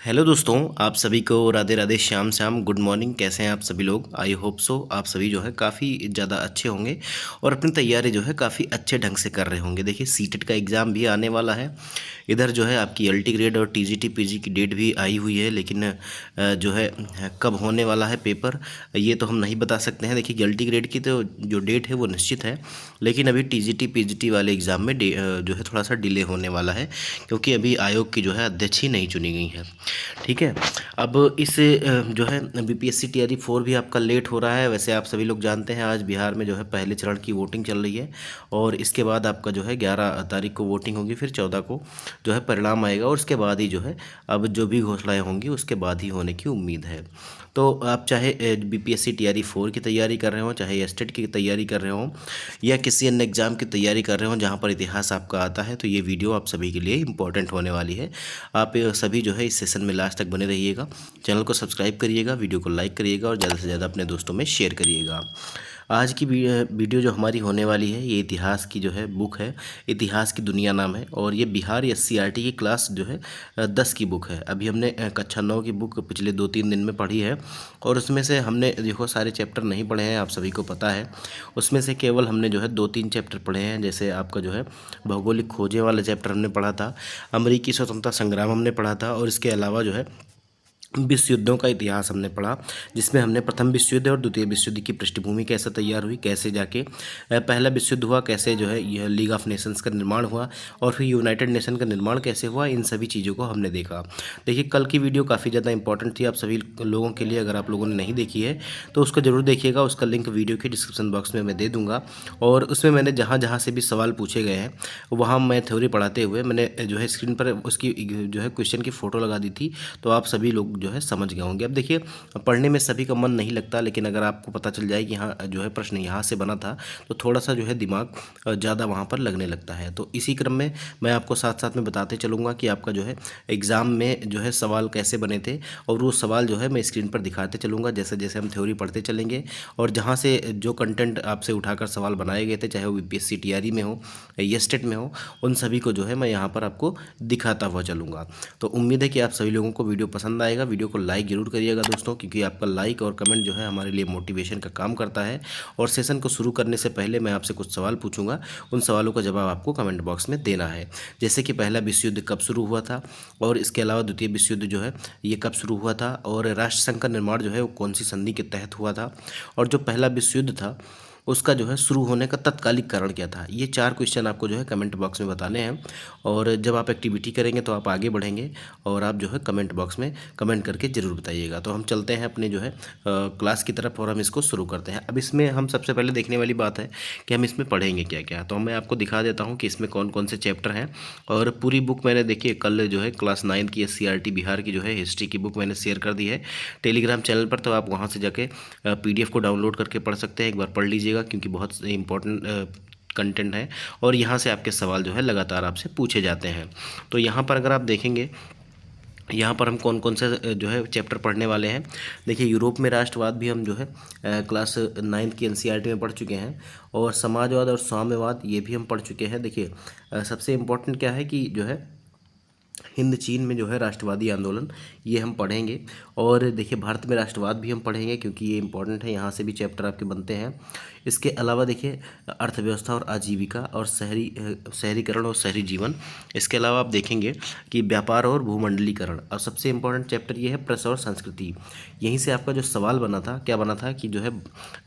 Hello दोस्तों, आप सभी को राधे राधे, श्याम श्याम, गुड मॉर्निंग। कैसे हैं आप सभी लोग? आई होप सो आप सभी जो है काफ़ी ज़्यादा अच्छे होंगे और अपनी तैयारी जो है काफ़ी अच्छे ढंग से कर रहे होंगे। देखिए, सीटेट का एग्ज़ाम भी आने वाला है। इधर जो है आपकी एलटी ग्रेड और टीजीटी पीजी की डेट भी आई हुई है, लेकिन जो है कब होने वाला है पेपर ये तो हम नहीं बता सकते हैं। देखिए, एलटी ग्रेड की तो जो डेट है वो निश्चित है, लेकिन अभी टीजीटी पीजीटी वाले एग्ज़ाम में जो है थोड़ा सा डिले होने वाला है, क्योंकि अभी आयोग की जो है अध्यक्ष ही नहीं चुनी गई है। ठीक है। अब इस जो है बीपीएससी टीआरई 4 भी आपका लेट हो रहा है। वैसे आप सभी लोग जानते हैं आज बिहार में जो है पहले चरण की वोटिंग चल रही है, और इसके बाद आपका जो है 11 तारीख को वोटिंग होगी, फिर 14 को जो है परिणाम आएगा, और उसके बाद ही जो है अब जो भी घोषणाएं होंगी उसके बाद ही होने की उम्मीद है। तो आप चाहे बीपीएससी टीआरई 4 की तैयारी कर रहे हो, चाहे एस्टेट की तैयारी कर रहे हो, या किसी अन्य एग्ज़ाम की तैयारी कर रहे हो जहाँ पर इतिहास आपका आता है, तो ये वीडियो आप सभी के लिए इंपॉर्टेंट होने वाली है। आप सभी जो है इस सेशन में लास्ट तक बने रहिएगा। चैनल को सब्सक्राइब करिएगा, वीडियो को लाइक करिएगा और ज़्यादा से ज़्यादा अपने दोस्तों में शेयर करिएगा। आज की वीडियो जो हमारी होने वाली है ये इतिहास की जो है बुक है, इतिहास की दुनिया नाम है, और ये बिहार एससीईआरटी की क्लास जो है 10 की बुक है। अभी हमने कक्षा 9 की बुक पिछले 2-3 दिन में पढ़ी है, और उसमें से हमने देखो सारे चैप्टर नहीं पढ़े हैं, आप सभी को पता है। उसमें से केवल हमने जो है 2-3 चैप्टर पढ़े हैं। जैसे आपका जो है भौगोलिक खोजें वाला चैप्टर हमने पढ़ा था, अमेरिकी स्वतंत्रता संग्राम हमने पढ़ा था, और इसके अलावा जो है विश्व युद्धों का इतिहास हमने पढ़ा, जिसमें हमने प्रथम विश्व युद्ध और द्वितीय विश्व युद्ध की पृष्ठभूमि कैसे तैयार हुई, कैसे जाके पहला विश्व युद्ध हुआ, कैसे जो है यह लीग ऑफ नेशंस का निर्माण हुआ, और फिर यूनाइटेड नेशन का निर्माण कैसे हुआ, इन सभी चीज़ों को हमने देखा। देखिए, कल की वीडियो काफ़ी ज़्यादा इंपॉर्टेंट थी आप सभी लोगों के लिए। अगर आप लोगों ने नहीं देखी है तो उसको जरूर देखिएगा, उसका लिंक वीडियो के डिस्क्रिप्शन बॉक्स में मैं दे दूँगा। और उसमें मैंने जहाँ जहाँ से भी सवाल पूछे गए हैं वहाँ मैं थ्योरी पढ़ाते हुए मैंने जो है स्क्रीन पर उसकी जो है क्वेश्चन की फ़ोटो लगा दी थी, तो आप सभी लोग जो है समझ गए होंगे। अब देखिए, पढ़ने में सभी का मन नहीं लगता, लेकिन अगर आपको पता चल जाए कि हाँ जो है प्रश्न यहाँ से बना था, तो थोड़ा सा जो है दिमाग ज़्यादा वहाँ पर लगने लगता है। तो इसी क्रम में मैं आपको साथ साथ में बताते चलूँगा कि आपका जो है एग्ज़ाम में जो है सवाल कैसे बने थे, और वो सवाल जो है मैं स्क्रीन पर दिखाते चलूँगा जैसे जैसे हम थ्योरी पढ़ते चलेंगे। और जहाँ से जो कंटेंट आपसे उठाकर सवाल बनाए गए थे, चाहे वो बीपीएससी टीआरई में हो या स्टेट में हो, उन सभी को जो है मैं यहाँ पर आपको दिखाता हुआ चलूँगा। तो उम्मीद है कि आप सभी लोगों को वीडियो पसंद आएगा। वीडियो को लाइक जरूर करिएगा दोस्तों, क्योंकि आपका लाइक और कमेंट जो है हमारे लिए मोटिवेशन का काम करता है। और सेशन को शुरू करने से पहले मैं आपसे कुछ सवाल पूछूंगा, उन सवालों का जवाब आपको कमेंट बॉक्स में देना है। जैसे कि पहला विश्व युद्ध कब शुरू हुआ था, और इसके अलावा द्वितीय विश्व युद्ध जो है ये कब शुरू हुआ था, और राष्ट्रसंघ का निर्माण जो है वो कौन सी संधि के तहत हुआ था, और जो पहला विश्व युद्ध था उसका जो है शुरू होने का तत्कालिक कारण क्या था। ये 4 क्वेश्चन आपको जो है कमेंट बॉक्स में बताने हैं, और जब आप एक्टिविटी करेंगे तो आप आगे बढ़ेंगे, और आप जो है कमेंट बॉक्स में कमेंट करके ज़रूर बताइएगा। तो हम चलते हैं अपने जो है क्लास की तरफ, और हम इसको शुरू करते हैं। अब इसमें हम सबसे पहले देखने वाली बात है कि हम इसमें पढ़ेंगे क्या क्या। तो मैं आपको दिखा देता हूँ कि इसमें कौन कौन से चैप्टर हैं। और पूरी बुक मैंने देखिए कल जो है क्लास 9 की एससीईआरटी बिहार की जो है हिस्ट्री की बुक मैंने शेयर कर दी है टेलीग्राम चैनल पर, तो आप वहाँ से जाके पीडीएफ को डाउनलोड करके पढ़ सकते हैं। एक बार पढ़ लीजिएगा, क्योंकि बहुत इंपॉर्टेंट कंटेंट है, और यहाँ से आपके सवाल जो है लगातार आपसे पूछे जाते हैं। तो यहाँ पर अगर आप देखेंगे, यहाँ पर हम कौन कौन से जो है चैप्टर पढ़ने वाले हैं। देखिए, यूरोप में राष्ट्रवाद भी हम जो है क्लास 9 की एनसीईआरटी में पढ़ चुके हैं, और समाजवाद और साम्यवाद ये भी हम पढ़ चुके हैं। देखिए, सबसे इम्पोर्टेंट क्या है कि जो है हिंद चीन में जो है राष्ट्रवादी आंदोलन ये हम पढ़ेंगे। और देखिए, भारत में राष्ट्रवाद भी हम पढ़ेंगे, क्योंकि ये इंपॉर्टेंट है, यहाँ से भी चैप्टर आपके बनते हैं। इसके अलावा देखिए, अर्थव्यवस्था और आजीविका, और शहरीकरण और शहरी जीवन। इसके अलावा आप देखेंगे कि व्यापार और भूमंडलीकरण। और सबसे इम्पोर्टेंट चैप्टर ये है प्रेस और संस्कृति। यहीं से आपका जो सवाल बना था, क्या बना था कि जो है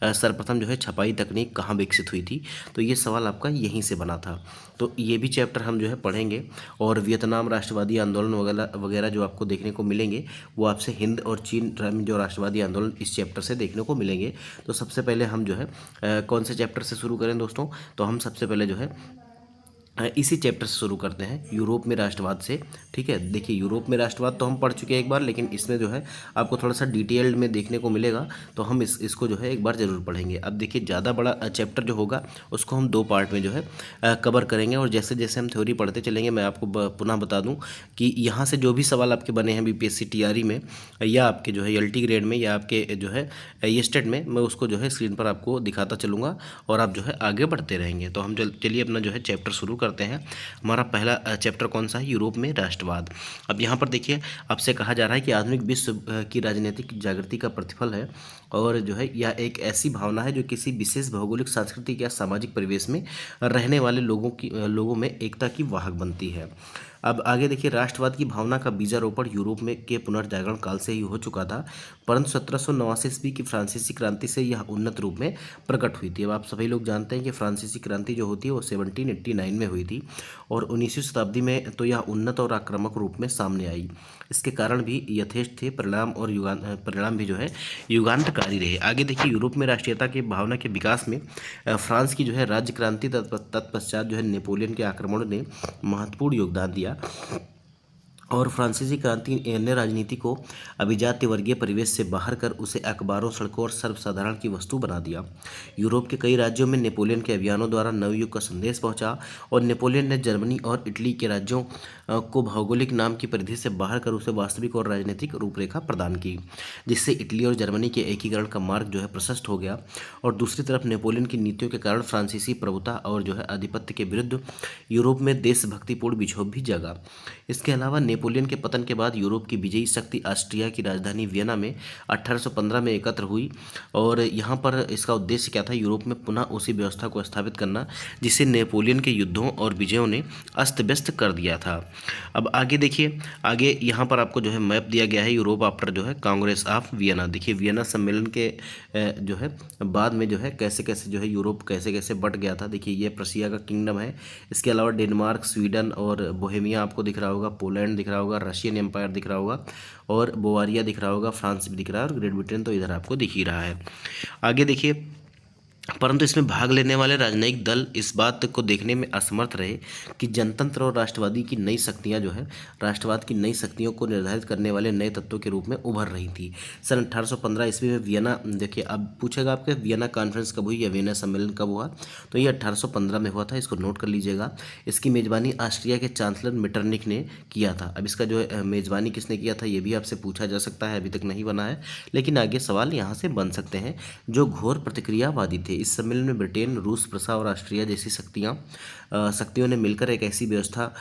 सर्वप्रथम जो है छपाई तकनीक कहाँ विकसित हुई थी, तो ये सवाल आपका यहीं से बना था। तो ये भी चैप्टर हम जो है पढ़ेंगे। और वियतनाम राष्ट्रवादी आंदोलन वगैरह वगैरह जो आपको देखने को मिलेंगे, वो आपसे हिंद और चीन में जो राष्ट्रवादी आंदोलन इस चैप्टर से देखने को मिलेंगे। तो सबसे पहले हम जो है कौन से चैप्टर से शुरू करें दोस्तों, तो हम सबसे पहले जो है इसी चैप्टर से शुरू करते हैं, यूरोप में राष्ट्रवाद से। ठीक है, देखिए, यूरोप में राष्ट्रवाद तो हम पढ़ चुके हैं एक बार, लेकिन इसमें जो है आपको थोड़ा सा डिटेल्ड में देखने को मिलेगा, तो हम इसको जो है एक बार ज़रूर पढ़ेंगे। अब देखिए, ज़्यादा बड़ा चैप्टर जो होगा उसको हम 2 पार्ट में जो है कवर करेंगे, और जैसे जैसे हम थ्योरी पढ़ते चलेंगे मैं आपको पुनः बता दूँ कि यहाँ से जो भी सवाल आपके बने हैं बीपीएससी टीआरई में, या आपके जो है एलटी ग्रेड में, या आपके जो है ये स्टेट में, मैं उसको जो है स्क्रीन पर आपको दिखाता चलूँगा, और आप जो है आगे बढ़ते रहेंगे। तो हम चलिए अपना जो है चैप्टर शुरू करते करते हैं। हमारा पहला चैप्टर कौन सा है? यूरोप में राष्ट्रवाद। अब यहाँ पर देखिए, आपसे कहा जा रहा है कि आधुनिक विश्व की राजनीतिक जागृति का प्रतिफल है, और जो है यह एक ऐसी भावना है जो किसी विशेष भौगोलिक, सांस्कृतिक या सामाजिक परिवेश में रहने वाले लोगों में एकता की वाहक बनती है। अब आगे देखिए, राष्ट्रवाद की भावना का बीजारोपण यूरोप में के पुनर्जागरण काल से ही हो चुका था, परंतु 1789 ईस्वी की फ्रांसीसी क्रांति से यह उन्नत रूप में प्रकट हुई थी। अब आप सभी लोग जानते हैं कि फ्रांसीसी क्रांति जो होती है वो 1789 में हुई थी, और 19वीं शताब्दी में तो यह उन्नत और आक्रामक रूप में सामने आई। इसके कारण भी यथेष्ट थे परिणाम, और परिणाम भी जो है युगांतकारी रहे। आगे देखिए, यूरोप में राष्ट्रीयता की भावना के विकास में फ्रांस की जो है राज्य क्रांति, तत्पश्चात जो है नेपोलियन के आक्रमण ने महत्वपूर्ण योगदान दिया, और फ्रांसीसी क्रांति ने राजनीति को अभिजात्य वर्गीय परिवेश से बाहर कर उसे अखबारों, सड़कों और सर्वसाधारण की वस्तु बना दिया। यूरोप के कई राज्यों में नेपोलियन के अभियानों द्वारा नवयुग का संदेश पहुंचा, और नेपोलियन ने जर्मनी और इटली के राज्यों को भौगोलिक नाम की परिधि से बाहर कर उसे वास्तविक और राजनीतिक रूपरेखा प्रदान की, जिससे इटली और जर्मनी के एकीकरण का मार्ग जो है प्रशस्त हो गया। और दूसरी तरफ नेपोलियन की नीतियों के कारण फ्रांसीसी प्रभुता और जो है आधिपत्य के विरुद्ध यूरोप में देशभक्तिपूर्ण विक्षोभ भी जगा। इसके अलावा नेपोलियन के पतन के बाद यूरोप की विजयी शक्ति ऑस्ट्रिया की राजधानी वियना में 1815 में एकत्र हुई, और यहाँ पर इसका उद्देश्य क्या था? यूरोप में पुनः उसी व्यवस्था को स्थापित करना जिसे नेपोलियन के युद्धों और विजयों ने अस्त व्यस्त कर दिया था। अब आगे देखिए, आगे यहाँ पर आपको जो है मैप दिया गया है यूरोप आफ्टर जो है कांग्रेस ऑफ वियना। देखिए, वियना सम्मेलन के जो है बाद में जो है कैसे कैसे जो है यूरोप कैसे कैसे बट गया था। देखिए, ये प्रशिया का किंगडम है, इसके अलावा डेनमार्क, स्वीडन और बोहेमिया आपको दिख रहा होगा, पोलैंड दिख रहा होगा, रशियन एम्पायर दिख रहा होगा, और बोवारिया दिख रहा होगा, फ्रांस भी दिख रहा है, और ग्रेट ब्रिटेन तो इधर आपको दिख ही रहा है। आगे देखिए, परंतु इसमें भाग लेने वाले राजनयिक दल इस बात को देखने में असमर्थ रहे कि जनतंत्र और राष्ट्रवादी की नई शक्तियां जो है राष्ट्रवाद की नई शक्तियों को निर्धारित करने वाले नए तत्वों के रूप में उभर रही थी। सन 1815 ईस्वी में वियना, देखिए अब पूछेगा आपके वियना कॉन्फ्रेंस कब हुई या वियना सम्मेलन कब हुआ, तो ये 1815 में हुआ था, इसको नोट कर लीजिएगा। इसकी मेजबानी ऑस्ट्रिया के चांसलर मेटरनिक ने किया था। अब इसका जो है मेजबानी किसने किया था ये भी आपसे पूछा जा सकता है, अभी तक नहीं बना है, लेकिन आगे सवाल यहाँ से बन सकते हैं। जो घोर प्रतिक्रियावादी थे, इस सम्मेलन में ब्रिटेन, रूस, प्रसा और ऑस्ट्रिया जैसी शक्तियों ने मिलकर एक ऐसी व्यवस्था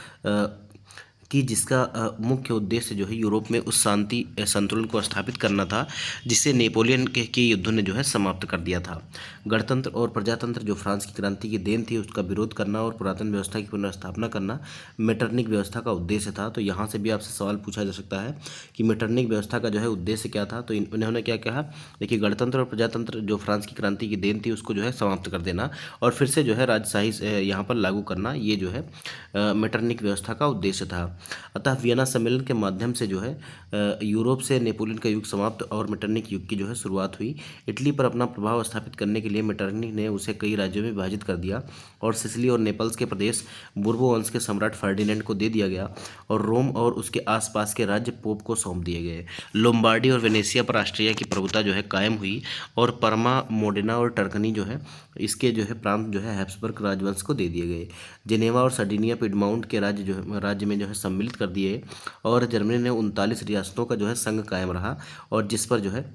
कि जिसका मुख्य उद्देश्य जो है यूरोप में उस शांति संतुलन को स्थापित करना था जिसे नेपोलियन के युद्धों ने जो है समाप्त कर दिया था। गणतंत्र और प्रजातंत्र जो फ्रांस की क्रांति की देन थी उसका विरोध करना और पुरातन व्यवस्था की पुनर्स्थापना करना मेटरनिक व्यवस्था का उद्देश्य था। तो यहाँ से भी आपसे सवाल पूछा जा सकता है कि मेटरनिक व्यवस्था का जो है उद्देश्य क्या था। तो इन्होंने क्या कहा, देखिए गणतंत्र और प्रजातंत्र जो फ्रांस की क्रांति की देन थी उसको जो है समाप्त कर देना और फिर से जो है राजशाही यहाँ पर लागू करना, ये जो है मेटरनिक व्यवस्था का उद्देश्य था। अतः वियना सम्मेलन के माध्यम से जो है यूरोप से नेपोलियन का युग समाप्त और मेटरनिक युग की जो है शुरुआत हुई। इटली पर अपना प्रभाव स्थापित करने के लिए मेटरनिक ने उसे कई राज्यों में विभाजित कर दिया और सिसिली और नेपल्स के प्रदेश बुर्बो वंश के सम्राट फर्डिनेंड को दे दिया गया और रोम और उसके आसपास के राज्य पोप को सौंप दिए गए। लोम्बार्डी और वेनेशिया पर ऑस्ट्रिया की प्रभुता जो है कायम हुई और परमा, मोडेना और टर्कनी जो है इसके जो है प्रांत जो है हैब्सबर्ग राजवंश को दे दिए गए। जेनेवा और सर्डिनिया पिडमाउंट के राज्य में जो है सम्मिलित कर दिए और जर्मनी ने 39 रियासतों का जो है संघ कायम रहा और जिस पर जो है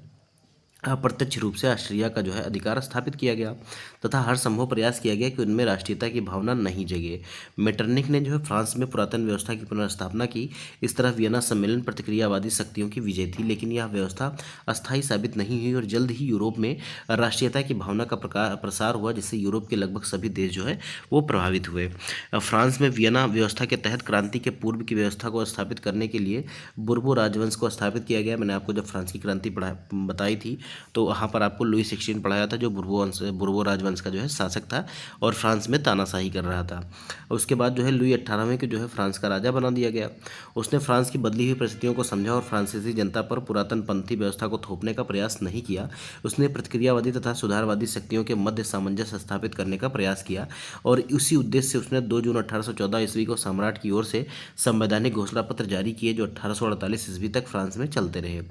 अप्रत्यक्ष रूप से ऑस्ट्रिया का जो है अधिकार स्थापित किया गया तथा हर संभव प्रयास किया गया कि उनमें राष्ट्रीयता की भावना नहीं जगे। मेटरनिक ने जो है फ्रांस में पुरातन व्यवस्था की पुनर्स्थापना की। इस तरह वियना सम्मेलन प्रतिक्रियावादी शक्तियों की विजय थी, लेकिन यह व्यवस्था अस्थायी साबित नहीं हुई और जल्द ही यूरोप में राष्ट्रीयता की भावना का प्रसार हुआ, जिससे यूरोप के लगभग सभी देश जो है वो प्रभावित हुए। फ्रांस में वियना व्यवस्था के तहत क्रांति के पूर्व की व्यवस्था को स्थापित करने के लिए बुर्बो राजवंश को स्थापित किया गया। मैंने आपको जब फ्रांस की क्रांति बताई थी तो वहाँ पर आपको लुई 16 पढ़ाया था जो बुर्बो राजवंश का जो है शासक था और फ्रांस में तानाशाही कर रहा था। उसके बाद जो है लुई 18वें को जो है फ्रांस का राजा बना दिया गया। उसने फ्रांस की बदली हुई परिस्थितियों को समझा और फ्रांसीसी जनता पर पुरातन पंथी व्यवस्था को थोपने का प्रयास नहीं किया। उसने प्रतिक्रियावादी तथा सुधारवादी शक्तियों के मध्य सामंजस्य स्थापित करने का प्रयास किया और उसी उद्देश्य से उसने 2 जून 1814 ईस्वी को सम्राट की ओर से संवैधानिक घोषणा पत्र जारी किए जो 1848 ईस्वी तक फ्रांस में चलते रहे।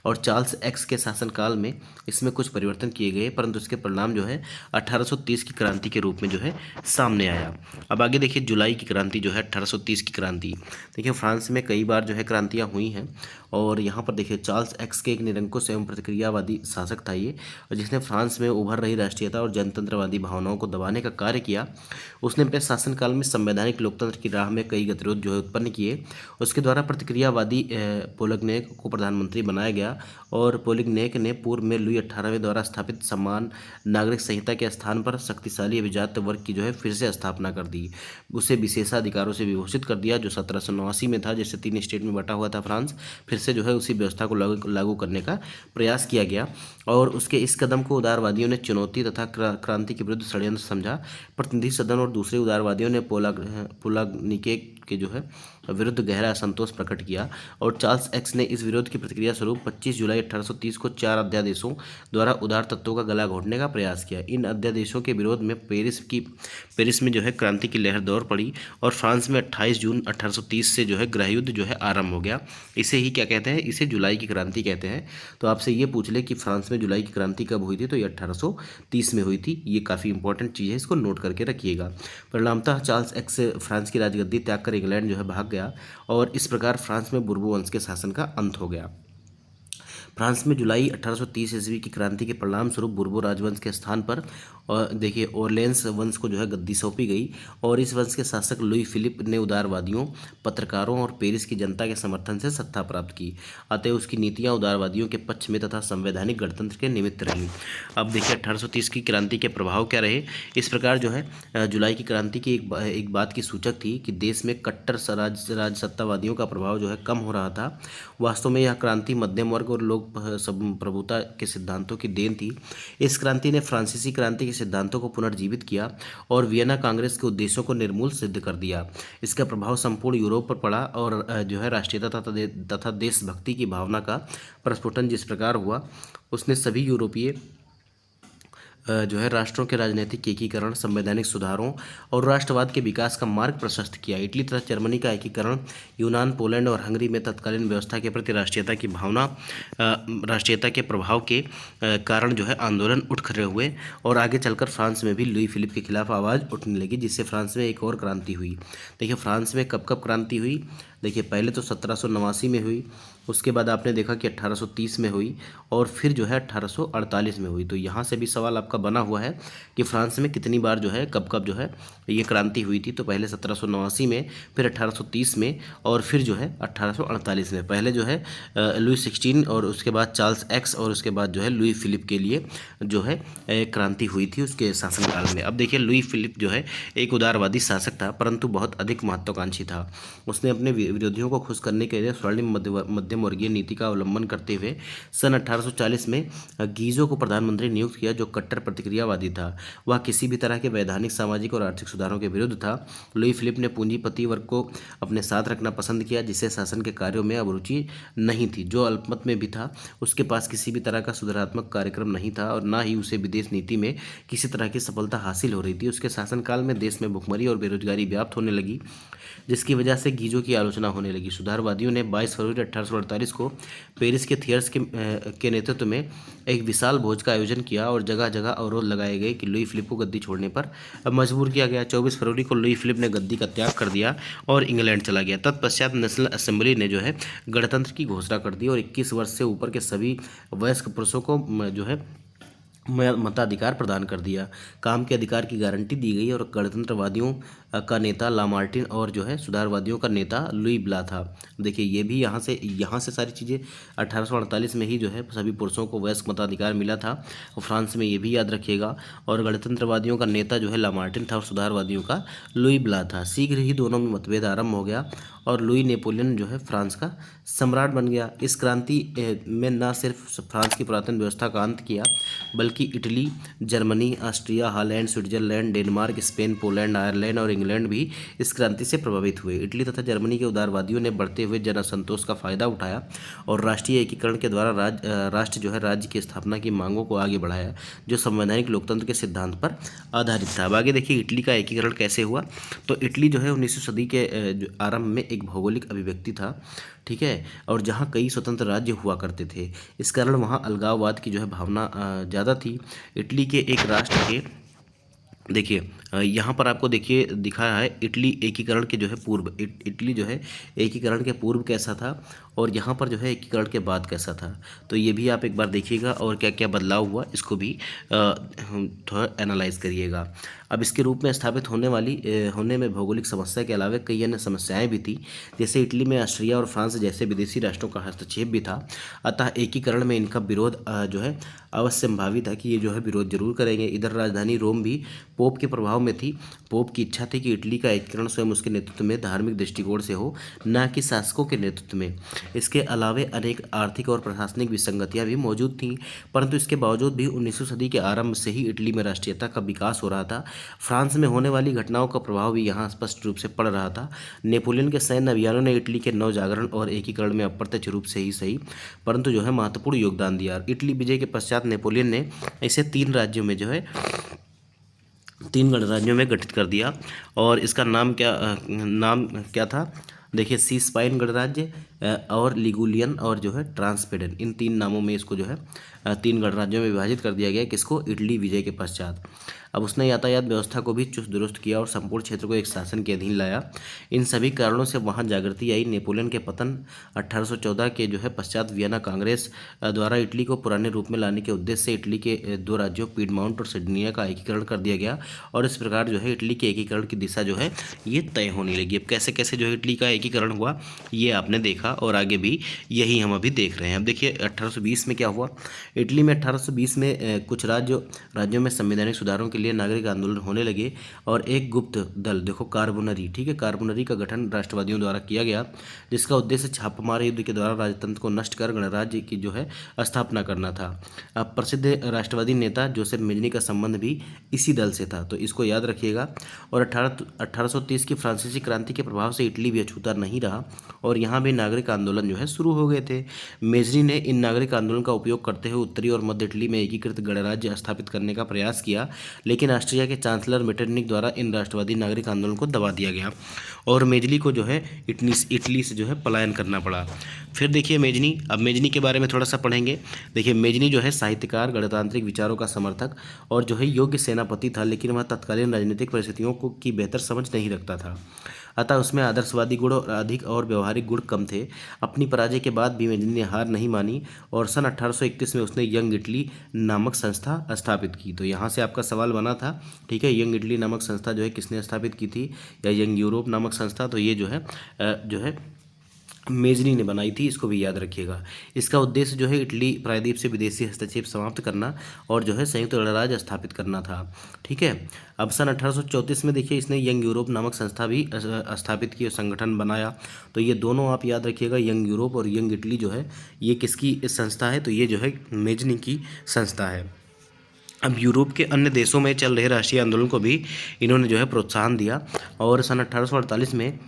और चार्ल्स एक्स के शासनकाल में इसमें कुछ परिवर्तन किए गए, परंतु इसके परिणाम जो है 1830 की क्रांति के रूप में जो है सामने आया। अब आगे देखिए जुलाई की क्रांति जो है 1830 की क्रांति। देखिए फ्रांस में कई बार जो है क्रांतियाँ हुई हैं, और यहाँ पर देखिए चार्ल्स एक्स के एक निरंकुश एवं प्रतिक्रियावादी शासक था ये, और जिसने फ्रांस में उभर रही राष्ट्रीयता और जनतंत्रवादी भावनाओं को दबाने का कार्य किया। उसने अपने शासनकाल में संवैधानिक लोकतंत्र की राह में कई गतिरोध जो है उत्पन्न किए। उसके द्वारा प्रतिक्रियावादी पोलिगनेक को प्रधानमंत्री बनाया गया, और पोलिगनेक ने पूर्व में लुई 18वें द्वारा स्थापित समान नागरिक संहिता के स्थान पर शक्तिशाली अभिजात वर्ग की जो है फिर से स्थापना कर दी। उसे विशेषाधिकारों से विभूषित कर दिया, जो 1789 में था, जिससे 3 स्टेट में बटा हुआ था फ्रांस। फिर से जो है उसी व्यवस्था को लागू करने का प्रयास किया गया, और उसके इस कदम को उदारवादियों ने चुनौती तथा क्रांति के विरुद्ध षड्यंत्र समझा। प्रतिनिधि सदन और दूसरे उदारवादियों ने पोलागनिके के जो है विरुद्ध गहरा असंतोष प्रकट किया, और चार्ल्स एक्स ने इस विरोध की प्रतिक्रिया स्वरूप 25 जुलाई 1830 को 4 अध्यादेशों द्वारा उदार तत्वों का गला घोटने का प्रयास किया। इन अध्यादेशों के विरोध में पेरिस में जो है क्रांति की लहर दौड़ पड़ी, और फ्रांस में 28 जून 1830 से जो है गृहयुद्ध जो है आरंभ हो गया। इसे ही क्या कहते हैं, इसे जुलाई की क्रांति कहते हैं। तो आपसे ये पूछ ले कि फ्रांस में जुलाई की क्रांति कब हुई थी, तो ये 1830 में हुई थी। ये काफ़ी इंपॉर्टेंट चीज़ है, इसको नोट करके रखिएगा। परिणामतः चार्ल्स एक्स फ्रांस की राजगद्दी त्याग कर इंग्लैंड जो है भाग गया, और इस प्रकार फ्रांस में बुर्बो वंश के शासन का अंत हो गया। फ्रांस में जुलाई 1830 ईस्वी की क्रांति के परिणाम स्वरूप बुर्बो राजवंश के स्थान पर देखिए ओरलेंस वंश को जो है गद्दी सौंपी गई, और इस वंश के शासक लुई फिलिप ने उदारवादियों, पत्रकारों और पेरिस की जनता के समर्थन से सत्ता प्राप्त की। अतः उसकी नीतियां उदारवादियों के पक्ष में तथा संवैधानिक गणतंत्र के निमित्त रहीं। अब देखिए 1830 की क्रांति के प्रभाव क्या रहे। इस प्रकार जो है जुलाई की क्रांति की एक बात की सूचक थी कि देश में कट्टर राज सत्तावादियों का प्रभाव जो है कम हो रहा था। वास्तव में यह क्रांति मध्यम वर्ग और लोक प्रभुता के सिद्धांतों की देन थी। इस क्रांति ने फ्रांसीसी क्रांति के सिद्धांतों को पुनर्जीवित किया, और वियना कांग्रेस के उद्देश्यों को निर्मूल सिद्ध कर दिया। इसका प्रभाव संपूर्ण यूरोप पर पड़ा, और जो है राष्ट्रीयता तथा देशभक्ति की भावना का प्रस्फुटन जिस प्रकार हुआ, उसने सभी यूरोपीय जो है राष्ट्रों के राजनीतिक एकीकरण, संवैधानिक सुधारों और राष्ट्रवाद के विकास का मार्ग प्रशस्त किया। इटली तथा जर्मनी का एकीकरण, यूनान, पोलैंड और हंगरी में तत्कालीन व्यवस्था के प्रति राष्ट्रीयता की भावना, राष्ट्रीयता के प्रभाव के कारण जो है आंदोलन उठ खड़े हुए, और आगे चलकर फ्रांस में भी लुई फिलिप के खिलाफ आवाज़ उठने लगी, जिससे फ्रांस में एक और क्रांति हुई। देखिए फ्रांस में कब कब क्रांति हुई। देखिए पहले तो 1789 में हुई, उसके बाद आपने देखा कि 1830 में हुई, और फिर जो है 1848 में हुई। तो यहाँ से भी सवाल आपका बना हुआ है कि फ्रांस में कितनी बार जो है कब कब जो है ये क्रांति हुई थी। तो पहले 1789 में, फिर 1830 में, और फिर जो है 1848 में। पहले जो है लुई 16, और उसके बाद चार्ल्स एक्स, और उसके बाद जो है लुई फिलिप के लिए जो है क्रांति हुई थी उसके शासनकाल में। अब देखिए लुई फिलिप जो है एक उदारवादी शासक था, परंतु बहुत अधिक महत्वाकांक्षी था। उसने अपने विरोधियों को खुश करने के लिए स्वर्णिम मध्यम वर्गीय नीति का अवलंबन करते हुए सन 1840 में गीजो को प्रधानमंत्री नियुक्त किया, जो कट्टर प्रतिक्रियावादी था। वह किसी भी तरह के वैधानिक, सामाजिक और आर्थिक सुधारों के विरुद्ध था। लुई फिलिप ने पूंजीपति वर्ग को अपने साथ रखना पसंद किया, जिसे शासन के कार्यों में अब रुचि नहीं थी। जो अल्पमत में भी था, उसके पास किसी भी तरह का सुधारात्मक कार्यक्रम नहीं था, और न ही उसे विदेश नीति में किसी तरह की सफलता हासिल हो रही थी। उसके शासनकाल में देश में भुखमरी और बेरोजगारी व्याप्त होने लगी, जिसकी वजह से गीजो की आलोचना होने लगी। सुधारवादियों ने 22 फरवरी 1848 को पेरिस के थियर्स के नेतृत्व में एक विशाल भोज का आयोजन किया, और जगह जगह अवरोध लगाए गए कि लुई फिलिप को गद्दी छोड़ने पर मजबूर किया गया। 24 फरवरी को लुई फिलिप ने गद्दी का त्याग कर दिया और इंग्लैंड चला गया। तत्पश्चात नेशनल असेंबली ने जो है गणतंत्र की घोषणा कर दी, और 21 वर्ष से ऊपर के सभी वयस्क पुरुषों को जो है मताधिकार प्रदान कर दिया। काम के अधिकार की गारंटी दी गई, और गणतंत्रवादियों का नेता लामार्टिन और जो है सुधारवादियों का नेता लुई ब्ला था। देखिए ये भी यहाँ से सारी चीज़ें 1848 में ही जो है सभी पुरुषों को वयस्क मताधिकार मिला था, और फ्रांस में ये भी याद रखिएगा। और गणतंत्रवादियों का नेता जो है लामार्टिन था, और सुधारवादियों का लुई ब्ला था। शीघ्र ही दोनों में मतभेद आरंभ हो गया, और लुई नेपोलियन जो है फ्रांस का सम्राट बन गया। इस क्रांति में न सिर्फ फ्रांस की पुरातन व्यवस्था का अंत किया, बल्कि Italy, Germany, Austria, Holland, Switzerland, Denmark, Spain, Poland, Ireland और इंग्लैंड भी इस क्रांति से प्रभावित हुए। इटली तथा जर्मनी के उदारवादियों ने बढ़ते हुए जन असंतोष का फायदा उठाया, और राष्ट्रीय एकीकरण के द्वारा राष्ट्र जो है राज्य की स्थापना की मांगों को आगे बढ़ाया, जो संवैधानिक लोकतंत्र के सिद्धांत पर आधारित था। अब आगे देखिए इटली का एकीकरण कैसे हुआ। तो इटली जो है 19वीं सदी के आरंभ में एक भौगोलिक अभिव्यक्ति था। ठीक है, और जहाँ कई स्वतंत्र राज्य हुआ करते थे। इस कारण वहाँ अलगाववाद की जो है भावना ज़्यादा थी। इटली के एक राष्ट्र के देखिए यहाँ पर आपको देखिए दिखाया है इटली एकीकरण के जो है पूर्व, इटली जो है एकीकरण के पूर्व कैसा था और यहाँ पर जो है एकीकरण के बाद कैसा था। तो ये भी आप एक बार देखिएगा और क्या क्या बदलाव हुआ इसको भी थोड़ा एनालाइज करिएगा। अब इसके रूप में स्थापित होने में भौगोलिक समस्या के अलावा कई अन्य समस्याएं भी थी। जैसे इटली में ऑस्ट्रिया और फ्रांस जैसे विदेशी राष्ट्रों का हस्तक्षेप भी था। अतः एकीकरण में इनका विरोध जो है अवश्य संभावित था कि ये जो है विरोध जरूर करेंगे। इधर राजधानी रोम भी पोप के प्रभाव में थी। पोप की इच्छा थी कि इटली का एकीकरण स्वयं उसके नेतृत्व में धार्मिक दृष्टिकोण से हो, न कि शासकों के नेतृत्व में। इसके अलावे अनेक आर्थिक और प्रशासनिक विसंगतियां भी मौजूद थीं, परंतु इसके बावजूद भी 19वीं सदी के आरंभ से ही इटली में राष्ट्रीयता का विकास हो रहा था। फ्रांस में होने वाली घटनाओं का प्रभाव भी यहाँ स्पष्ट रूप से पड़ रहा था। नेपोलियन के सैन्य अभियानों ने इटली के नवजागरण और एकीकरण में अप्रत्यक्ष रूप से ही सही, परंतु जो है महत्वपूर्ण योगदान दिया। इटली विजय के पश्चात नेपोलियन ने इसे 3 राज्यों में जो है 3 गणराज्यों में गठित कर दिया और इसका नाम क्या था। देखिए सीस्पाइन गणराज्य और लिगुलियन और जो है ट्रांसपेडन, इन 3 नामों में इसको जो है 3 गणराज्यों में विभाजित कर दिया गया। किसको? इटली विजय के पश्चात। अब उसने यातायात व्यवस्था को भी चुस्त दुरुस्त किया और संपूर्ण क्षेत्र को एक शासन के अधीन लाया। इन सभी कारणों से वहाँ जागृति आई। नेपोलियन के पतन 1814 के जो है पश्चात वियना कांग्रेस द्वारा इटली को पुराने रूप में लाने के उद्देश्य से इटली के 2 राज्यों पीडमाउंट और सर्डिनिया का एकीकरण कर दिया गया और इस प्रकार जो है इटली के एकीकरण की दिशा जो है ये तय होने लगी। अब कैसे कैसे जो है इटली का एकीकरण हुआ ये आपने देखा और आगे भी यही हम अभी देख रहे हैं। अब देखिए 1820 में क्या हुआ। इटली में 1820 में कुछ राज्यों में संवैधानिक सुधारों के लिए नागरिक आंदोलन होने लगे और एक गुप्त दल, देखो कार्बोनरी, ठीक है, कार्बोनरी का गठन राष्ट्रवादियों द्वारा किया गया, जिसका उद्देश्य छापामार युद्ध के द्वारा राजतंत्र को नष्ट कर गणराज्य की जो है स्थापना करना था। अब प्रसिद्ध राष्ट्रवादी नेता जोसेफ मेजनी का संबंध भी इसी दल से था, तो इसको याद रखिएगा। और 1830 की फ्रांसीसी क्रांति के प्रभाव से इटली भी अछूता नहीं रहा और यहाँ भी नागरिक आंदोलन जो है शुरू हो गए थे। मेजनी ने इन नागरिक आंदोलन का उपयोग करते हुए उत्तरी और मध्य इटली में एकीकृत गणराज्य स्थापित करने का प्रयास किया, लेकिन ऑस्ट्रिया के चांसलर मेटरनिक द्वारा इन राष्ट्रवादी नागरिक आंदोलन को दबा दिया गया और मेजनी को जो है इटली से जो है पलायन करना पड़ा। फिर देखिए मेजनी, अब मेजनी के बारे में थोड़ा सा पढ़ेंगे। देखिए मेजनी जो है साहित्यकार, गणतांत्रिक विचारों का समर्थक और जो है योग्य सेनापति था, लेकिन वह तत्कालीन राजनीतिक परिस्थितियों की बेहतर समझ नहीं रखता था, अतः उसमें आदर्शवादी गुण और अधिक और व्यवहारिक गुण कम थे। अपनी पराजय के बाद भी मेजनी ने हार नहीं मानी और सन 1831 में उसने यंग इटली नामक संस्था स्थापित की। तो यहाँ से आपका सवाल बना था, ठीक है, यंग इटली नामक संस्था जो है किसने स्थापित की थी, या यंग यूरोप नामक संस्था, तो ये जो है मेजनी ने बनाई थी, इसको भी याद रखिएगा। इसका उद्देश्य जो है इटली प्रायद्वीप से विदेशी हस्तक्षेप समाप्त करना और जो है संयुक्त गणराज्य स्थापित करना था, ठीक है। अब सन 1834 में देखिए इसने यंग यूरोप नामक संस्था भी स्थापित की और संगठन बनाया। तो ये दोनों आप याद रखिएगा, यंग यूरोप और यंग इटली जो है ये किसकी संस्था है, तो ये जो है मेजनी की संस्था है। अब यूरोप के अन्य देशों में चल रहे राष्ट्रीय आंदोलन को भी इन्होंने जो है प्रोत्साहन दिया और सन 1848 में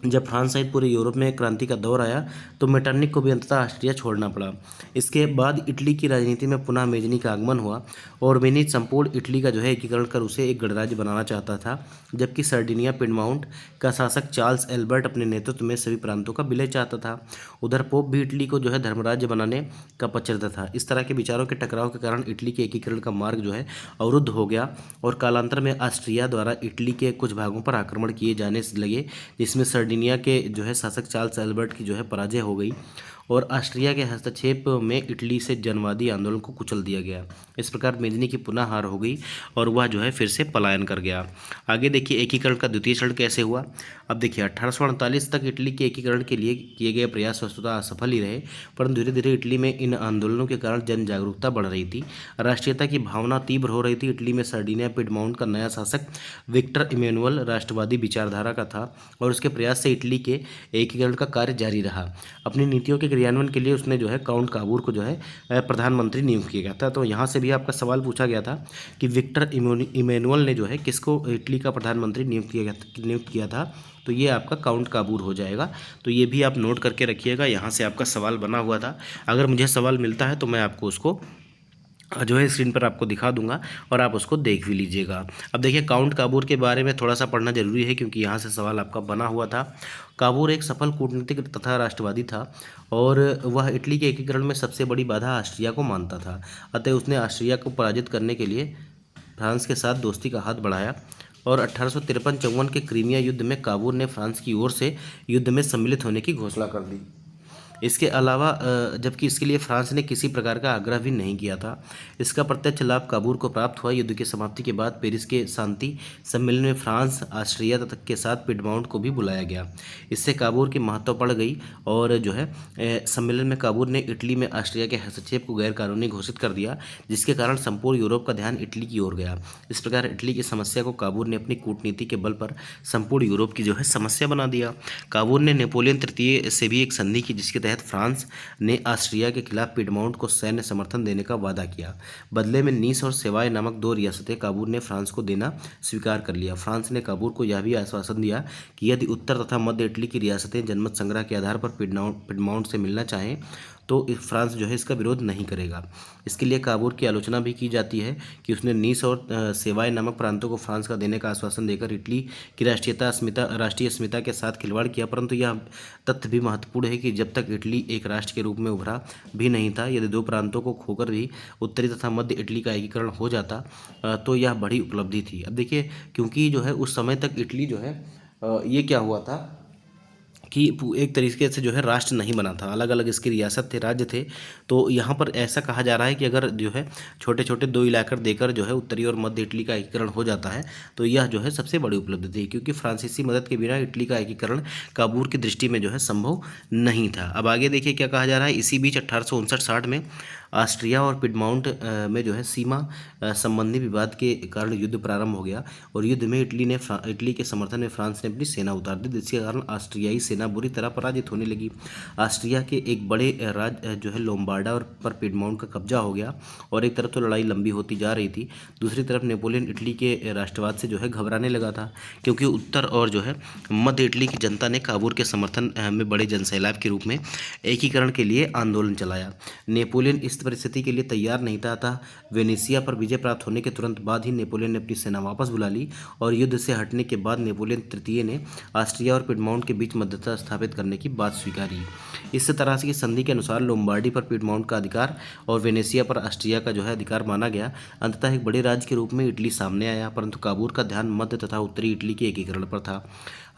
जब फ्रांस सहित पूरे यूरोप में क्रांति का दौर आया तो मेटरनिक को भी अंततः ऑस्ट्रिया छोड़ना पड़ा। इसके बाद इटली की राजनीति में पुनः मेजनी का आगमन हुआ और मेजनी संपूर्ण इटली का जो है एकीकरण कर उसे एक गणराज्य बनाना चाहता था, जबकि सर्डिनिया पिडमाउंट का शासक चार्ल्स एल्बर्ट अपने नेतृत्व में सभी प्रांतों का विलय चाहता था। उधर पोप भी इटली को जो है धर्मराज्य बनाने का पक्षधर था। इस तरह के विचारों के टकराव के कारण इटली के एकीकरण का मार्ग जो है अवरुद्ध हो गया और कालांतर में ऑस्ट्रिया द्वारा इटली के कुछ भागों पर आक्रमण किए जाने लगे, जिसमें सर्डिनिया के जो है शासक चार्ल्स एल्बर्ट की जो है पराजय हो गई और ऑस्ट्रिया के हस्तक्षेप में इटली से जनवादी आंदोलन को कुचल दिया गया। इस प्रकार मेजनी की पुनः हार हो गई और वह जो है फिर से पलायन कर गया। आगे देखिए एकीकरण का द्वितीय चरण कैसे हुआ। अब देखिए 1848 तक इटली के एकीकरण के लिए किए गए प्रयास वस्तुतः असफल ही रहे, परंतु धीरे धीरे इटली में इन आंदोलनों के कारण जन जागरूकता बढ़ रही थी, राष्ट्रीयता की भावना तीव्र हो रही थी। इटली में सर्डिनिया पिडमाउंट का नया शासक विक्टर इमैनुअल राष्ट्रवादी विचारधारा का था और उसके प्रयास से इटली के एकीकरण का कार्य जारी रहा। अपनी नीतियों के क्रियान्वयन के लिए उसने जो है काउंट काबूर को जो है प्रधानमंत्री नियुक्त किया गया था। तो यहाँ से भी आपका सवाल पूछा गया था कि विक्टर इमैनुअल ने जो है किसको इटली का प्रधानमंत्री नियुक्त किया था, तो ये आपका काउंट काबूर हो जाएगा। तो ये भी आप नोट करके रखिएगा, यहाँ से आपका सवाल बना हुआ था। अगर मुझे सवाल मिलता है तो मैं आपको उसको जो है स्क्रीन पर आपको दिखा दूंगा और आप उसको देख भी लीजिएगा। अब देखिए काउंट काबूर के बारे में थोड़ा सा पढ़ना जरूरी है क्योंकि यहाँ से सवाल आपका बना हुआ था। काबूर एक सफल कूटनीतिक तथा राष्ट्रवादी था और वह इटली के एकीकरण में सबसे बड़ी बाधा ऑस्ट्रिया को मानता था। अतः उसने ऑस्ट्रिया को पराजित करने के लिए फ्रांस के साथ दोस्ती का हाथ बढ़ाया और 1853-54 के क्रीमिया युद्ध में काबूर ने फ्रांस की ओर से युद्ध में सम्मिलित होने की घोषणा कर दी। इसके अलावा जबकि इसके लिए फ्रांस ने किसी प्रकार का आग्रह भी नहीं किया था। इसका प्रत्यक्ष लाभ काबूल को प्राप्त हुआ। युद्ध की समाप्ति के बाद पेरिस के शांति सम्मेलन में फ्रांस ऑस्ट्रिया तक के साथ पिडमाउंट को भी बुलाया गया। इससे काबूल की महत्व बढ़ गई और जो है सम्मेलन में काबूल ने इटली में ऑस्ट्रिया के हस्तक्षेप को गैरकानूनी घोषित कर दिया, जिसके कारण संपूर्ण यूरोप का ध्यान इटली की ओर गया। इस प्रकार इटली की समस्या को काबूल ने अपनी कूटनीति के बल पर संपूर्ण यूरोप की जो है समस्या बना दिया। काबूल ने नेपोलियन तृतीय से भी एक संधि की, जिसके तहत फ्रांस ने ऑस्ट्रिया के खिलाफ पिडमाउंट को सैन्य समर्थन देने का वादा किया। बदले में नीस और सेवाय नामक दो रियासतें काबूल ने फ्रांस को देना स्वीकार कर लिया। फ्रांस ने काबूल को यह भी आश्वासन दिया कि यदि उत्तर तथा मध्य इटली की रियासतें जनमत संग्रह के आधार पर पिडमाउंट से मिलना चाहें तो फ्रांस जो है इसका विरोध नहीं करेगा। इसके लिए काबूल की आलोचना भी की जाती है कि उसने नीस और सेवाय नामक प्रांतों को फ्रांस का देने का आश्वासन देकर इटली की राष्ट्रीय अस्मिता के साथ खिलवाड़ किया। परंतु यह तथ्य भी महत्वपूर्ण है कि जब तक इटली एक राष्ट्र के रूप में उभरा भी नहीं था, यदि दो प्रांतों को खोकर भी उत्तरी तथा मध्य इटली का एकीकरण हो जाता तो यह बड़ी उपलब्धि थी। अब देखिए क्योंकि जो है उस समय तक इटली जो है ये क्या हुआ था कि एक तरीके से जो है राष्ट्र नहीं बना था, अलग अलग इसकी रियासत थे, राज्य थे। तो यहाँ पर ऐसा कहा जा रहा है कि अगर जो है छोटे छोटे दो इलाके देकर जो है उत्तरी और मध्य इटली का एकीकरण हो जाता है तो यह जो है सबसे बड़ी उपलब्धि थी, क्योंकि फ्रांसीसी मदद के बिना इटली का एकीकरण काबूल की दृष्टि में जो है संभव नहीं था। अब आगे देखिए क्या कहा जा रहा है। इसी बीच 1859-60 में ऑस्ट्रिया और पिडमाउंट में जो है सीमा संबंधी विवाद के कारण युद्ध प्रारंभ हो गया और युद्ध में इटली के समर्थन में फ्रांस ने अपनी सेना उतार दी, जिसके कारण ऑस्ट्रियाई सेना बुरी तरह पराजित होने लगी। ऑस्ट्रिया के एक बड़े राज्य जो है लोम्बार्डा और पर पिडमाउंट का कब्जा हो गया और एक तरफ तो लड़ाई लंबी होती जा रही थी, दूसरी तरफ नेपोलियन इटली के राष्ट्रवाद से जो है घबराने लगा था, क्योंकि उत्तर और जो है मध्य इटली की जनता ने काबूल के समर्थन में बड़े जनसैलाब के रूप में एकीकरण के लिए आंदोलन चलाया। नेपोलियन इस परिस्थिति के लिए तैयार नहीं था। अतः वेनेसिया पर विजय प्राप्त होने के तुरंत बाद ही नेपोलियन ने अपनी सेना वापस बुला ली और युद्ध से हटने के बाद नेपोलियन तृतीय ने ऑस्ट्रिया और पिडमाउंट के बीच मध्यस्थता स्थापित करने की बात स्वीकारी। इस तरह से संधि के अनुसार लोम्बार्डी पर पिडमाउंट का अधिकार और वेनेसिया पर ऑस्ट्रिया का जो है अधिकार माना गया। अंततः एक बड़े राज्य के रूप में इटली सामने आया, परंतु काबूल का ध्यान मध्य तथा उत्तरी इटली के एकीकरण पर था।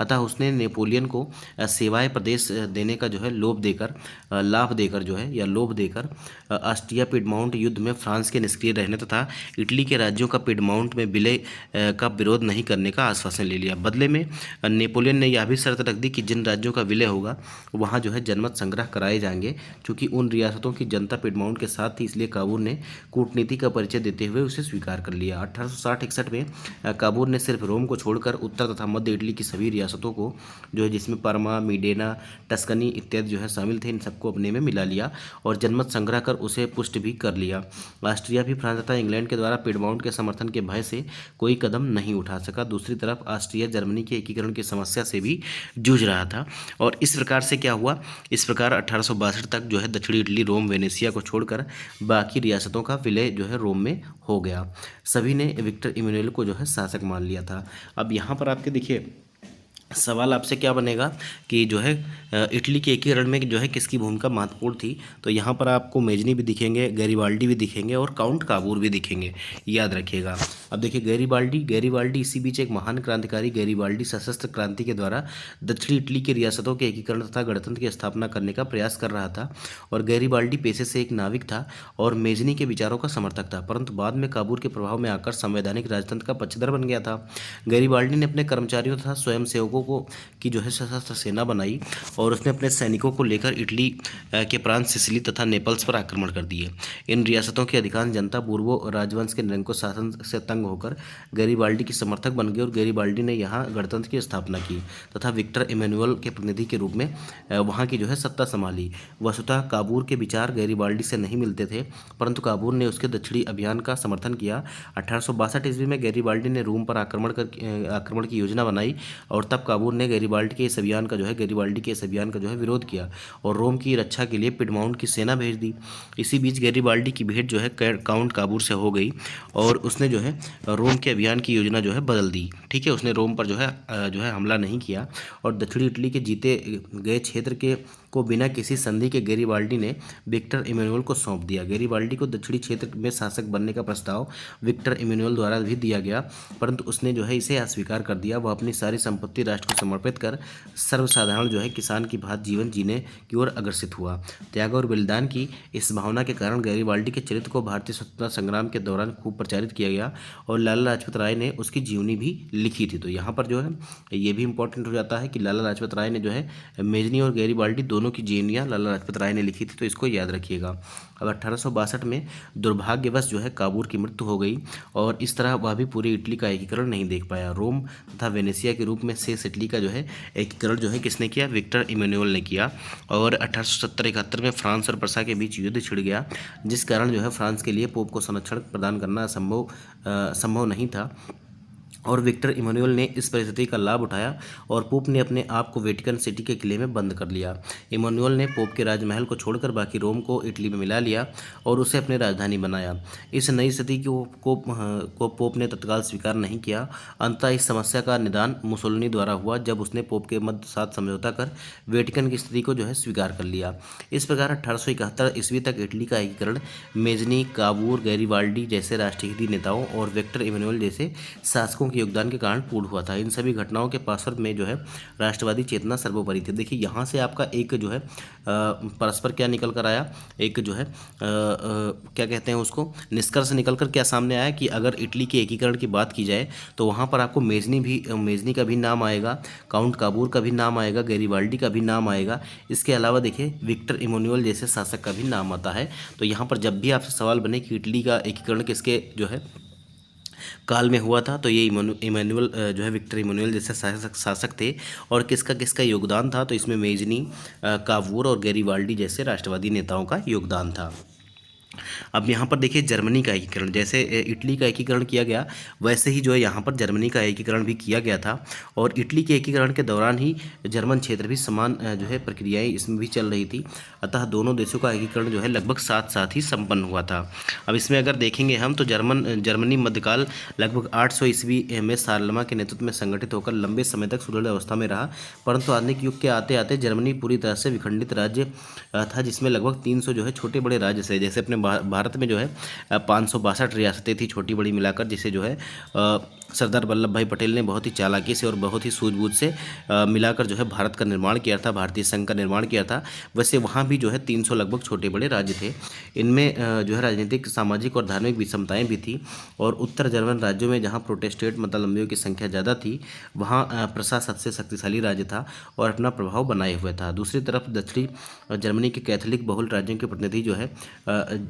अतः उसने नेपोलियन को सेवाएं प्रदेश देने का जो है लाभ देकर जो है या लोभ देकर ऑस्ट्रिया पिडमाउंट युद्ध में फ्रांस के निष्क्रिय रहने तथा इटली के राज्यों का पिडमाउंट में विलय का विरोध नहीं करने का आश्वासन ले लिया। बदले में नेपोलियन ने यह भी शर्त रख दी कि जिन राज्यों का विलय होगा वहाँ जो है जनमत संग्रह कराए जाएंगे, क्योंकि उन रियासतों की जनता पिडमाउंट के साथ थी, इसलिए काबूल ने कूटनीति का परिचय देते हुए उसे स्वीकार कर लिया। 1860-61 में काबूल ने सिर्फ रोम को छोड़कर उत्तर तथा मध्य इटली की सभी रियासतों को जो है, जिसमें परमा, मिडेना, टस्कनी इत्यादि जो है शामिल थे, इन सबको अपने में मिला लिया और जनमत संग्रह कर उसे पुष्ट भी कर लिया। ऑस्ट्रिया भी फ्रांस तथा इंग्लैंड के द्वारा पिडमाउंट के समर्थन के भय से कोई कदम नहीं उठा सका। दूसरी तरफ ऑस्ट्रिया जर्मनी के एकीकरण की समस्या से भी जूझ रहा था और इस प्रकार से क्या हुआ, इस प्रकार 1862 तक जो है दक्षिणी इटली, रोम, वेनेसिया को छोड़कर बाकी रियासतों का विलय जो है रोम में हो गया। सभी ने विक्टर इमैनुएल को जो है शासक मान लिया था। अब यहाँ पर आपके देखिए सवाल आपसे क्या बनेगा कि जो है इटली के एकीकरण में जो है किसकी भूमिका महत्वपूर्ण थी। तो यहाँ पर आपको मेजनी भी दिखेंगे, गैरिबाल्डी भी दिखेंगे और काउंट काबूर भी दिखेंगे, याद रखिएगा। अब देखिए गैरिबाल्डी इसी बीच एक महान क्रांतिकारी गैरिबाल्डी सशस्त्र क्रांति के द्वारा दक्षिणी इटली की रियासतों के एकीकरण तथा गणतंत्र की स्थापना करने का प्रयास कर रहा था और गैरिबाल्डी पेशे से एक नाविक था और मेजनी के विचारों का समर्थक था, परंतु बाद में काबूल के प्रभाव में आकर संवैधानिक राजतंत्र का पक्षधर बन गया था। गैरिबाल्डी ने अपने कर्मचारियों तथा स्वयंसेवकों की जो है सशस्त्र सेना बनाई और उसने अपने सैनिकों को लेकर इटली के प्रांत सिसिली तथा नेपल्स पर आक्रमण कर दिए। इन रियासतों की अधिकांश जनता पूर्वो राजवंश के निरंकुश शासन से तंग होकर गैरिबाल्डी की समर्थक बन गई और गैरिबाल्डी ने यहाँ गणतंत्र की स्थापना की तथा विक्टर इमैनुएल के प्रतिनिधि के रूप में वहाँ की जो है सत्ता संभाली। वस्तुतः काबूल के विचार गैरिबाल्डी से नहीं मिलते थे, परंतु काबूल ने उसके दक्षिणी अभियान का समर्थन किया। 1862 ईस्वी में गैरिबाल्डी ने रोम पर आक्रमण की योजना बनाई और तब काबूर ने गैरिबाल्डी के इस अभियान का जो है विरोध किया और रोम की रक्षा के लिए पिडमाउंट की सेना भेज दी। इसी बीच गैरिबाल्डी की भेंट जो है काउंट काबूर से हो गई और उसने जो है रोम के अभियान की योजना जो है बदल दी। ठीक है, उसने रोम पर जो है हमला नहीं किया और दक्षिणी इटली के जीते गए क्षेत्र के को बिना किसी संधि के गैरिबाल्डी ने विक्टर इमैनुअल को सौंप दिया। गैरिबाल्डी को दक्षिणी क्षेत्र में शासक बनने का प्रस्ताव विक्टर इमैनुअल द्वारा भी दिया गया, परंतु उसने जो है इसे अस्वीकार कर दिया। वह अपनी सारी संपत्ति राष्ट्र को समर्पित कर सर्वसाधारण जो है किसान की भांति जीवन जीने की ओर अग्रसित हुआ। त्याग और बलिदान की इस भावना के कारण गैरिबाल्डी के चरित्र को भारतीय स्वतंत्रता संग्राम के दौरान खूब प्रचारित किया गया और लाला लाजपत राय ने उसकी जीवनी भी लिखी थी। तो यहाँ पर जो है ये भी इंपॉर्टेंट हो जाता है कि लाला लाजपत राय ने जो है मेजनी और गैरिबाल्डी दोनों की जीवनियाँ लाला लाजपत राय ने लिखी थी, तो इसको याद रखिएगा। अब 1862 में दुर्भाग्यवश जो है काबूर की मृत्यु हो गई और इस तरह वह भी पूरी इटली का एकीकरण नहीं देख पाया। रोम तथा वेनेसिया के रूप में शेष इटली का जो है एकीकरण जो है किसने किया? विक्टर इमैनुअल ने किया। और 1870-71 में फ्रांस और प्रसा के बीच युद्ध छिड़ गया, जिस कारण जो है फ्रांस के लिए पोप को संरक्षण प्रदान करना संभव नहीं था और विक्टर इमैनुअल ने इस परिस्थिति का लाभ उठाया और पोप ने अपने आप को वेटिकन सिटी के किले में बंद कर लिया। इमैनुअल ने पोप के राजमहल को छोड़कर बाकी रोम को इटली में मिला लिया और उसे अपनी राजधानी बनाया। इस नई स्थिति को पोप ने तत्काल स्वीकार नहीं किया। अंततः इस समस्या का निदान मुसोलिनी द्वारा हुआ, जब उसने पोप के मध्य साथ समझौता कर वेटिकन की स्थिति को जो है स्वीकार कर लिया। इस प्रकार 1871 ईस्वी तक इटली का एकीकरण मेजनी, काबूर, गैरिबाल्डी जैसे राष्ट्रहित नेताओं और विक्टर इमैनुअल जैसे शासकों के योगदान के कारण पूर्ण हुआ था। इन सभी घटनाओं के पार्श्व में जो है राष्ट्रवादी चेतना सर्वोपरि थी। देखिए यहाँ से आपका एक जो है परस्पर क्या निकल कर आया, एक जो है क्या कहते हैं उसको, निष्कर्ष निकल कर क्या सामने आया कि अगर इटली के एकीकरण की बात की जाए तो वहाँ पर आपको मेजनी का भी नाम आएगा, काउंट काबूर का भी नाम आएगा, गैरिबाल्डी का भी नाम आएगा। इसके अलावा देखिए विक्टर इमैनुअल जैसे शासक का भी नाम आता है। तो यहाँ पर जब भी आपसे सवाल बने कि इटली का एकीकरण किसके जो है काल में हुआ था, तो ये इमैनुअल जो है विक्टर इमैनुअल जैसे शासक थे और किसका किसका योगदान था, तो इसमें मेजनी, काबूर और गैरिबाल्डी जैसे राष्ट्रवादी नेताओं का योगदान था। अब यहाँ पर देखिए जर्मनी का एकीकरण, जैसे इटली का एकीकरण किया गया वैसे ही जो है यहाँ पर जर्मनी का एकीकरण भी किया गया था और इटली के एकीकरण के दौरान ही जर्मन क्षेत्र भी समान जो है प्रक्रियाएं इसमें भी चल रही थी। अतः दोनों देशों का एकीकरण जो है लगभग साथ साथ ही संपन्न हुआ था। अब इसमें अगर देखेंगे हम तो जर्मनी मध्यकाल लगभग 800 ईस्वी में सारलमा के नेतृत्व में संगठित होकर लंबे समय तक सुदृढ़ अवस्था में रहा, परंतु आधुनिक युग के आते आते जर्मनी पूरी तरह से विखंडित राज्य था, जिसमें लगभग 300 जो है छोटे बड़े राज्य थे। जैसे अपने भारत में जो है 562 रियासतें थी छोटी बड़ी मिलाकर, जिसे जो है सरदार वल्लभ भाई पटेल ने बहुत ही चालाकी से और बहुत ही सूझबूझ से मिलाकर जो है भारत का निर्माण किया था, भारतीय संघ का निर्माण किया था। वैसे वहाँ भी जो है 300 लगभग छोटे बड़े राज्य थे। इनमें जो है राजनीतिक, सामाजिक और धार्मिक विषमताएं भी थी और उत्तर जर्मन राज्यों में जहाँ प्रोटेस्टेंट मतावलंबियों की संख्या ज़्यादा थी, वहाँ प्रशा सबसे शक्तिशाली राज्य था और अपना प्रभाव बनाए हुए था। दूसरी तरफ दक्षिणी जर्मनी के कैथोलिक बहुल राज्यों के प्रतिनिधि जो है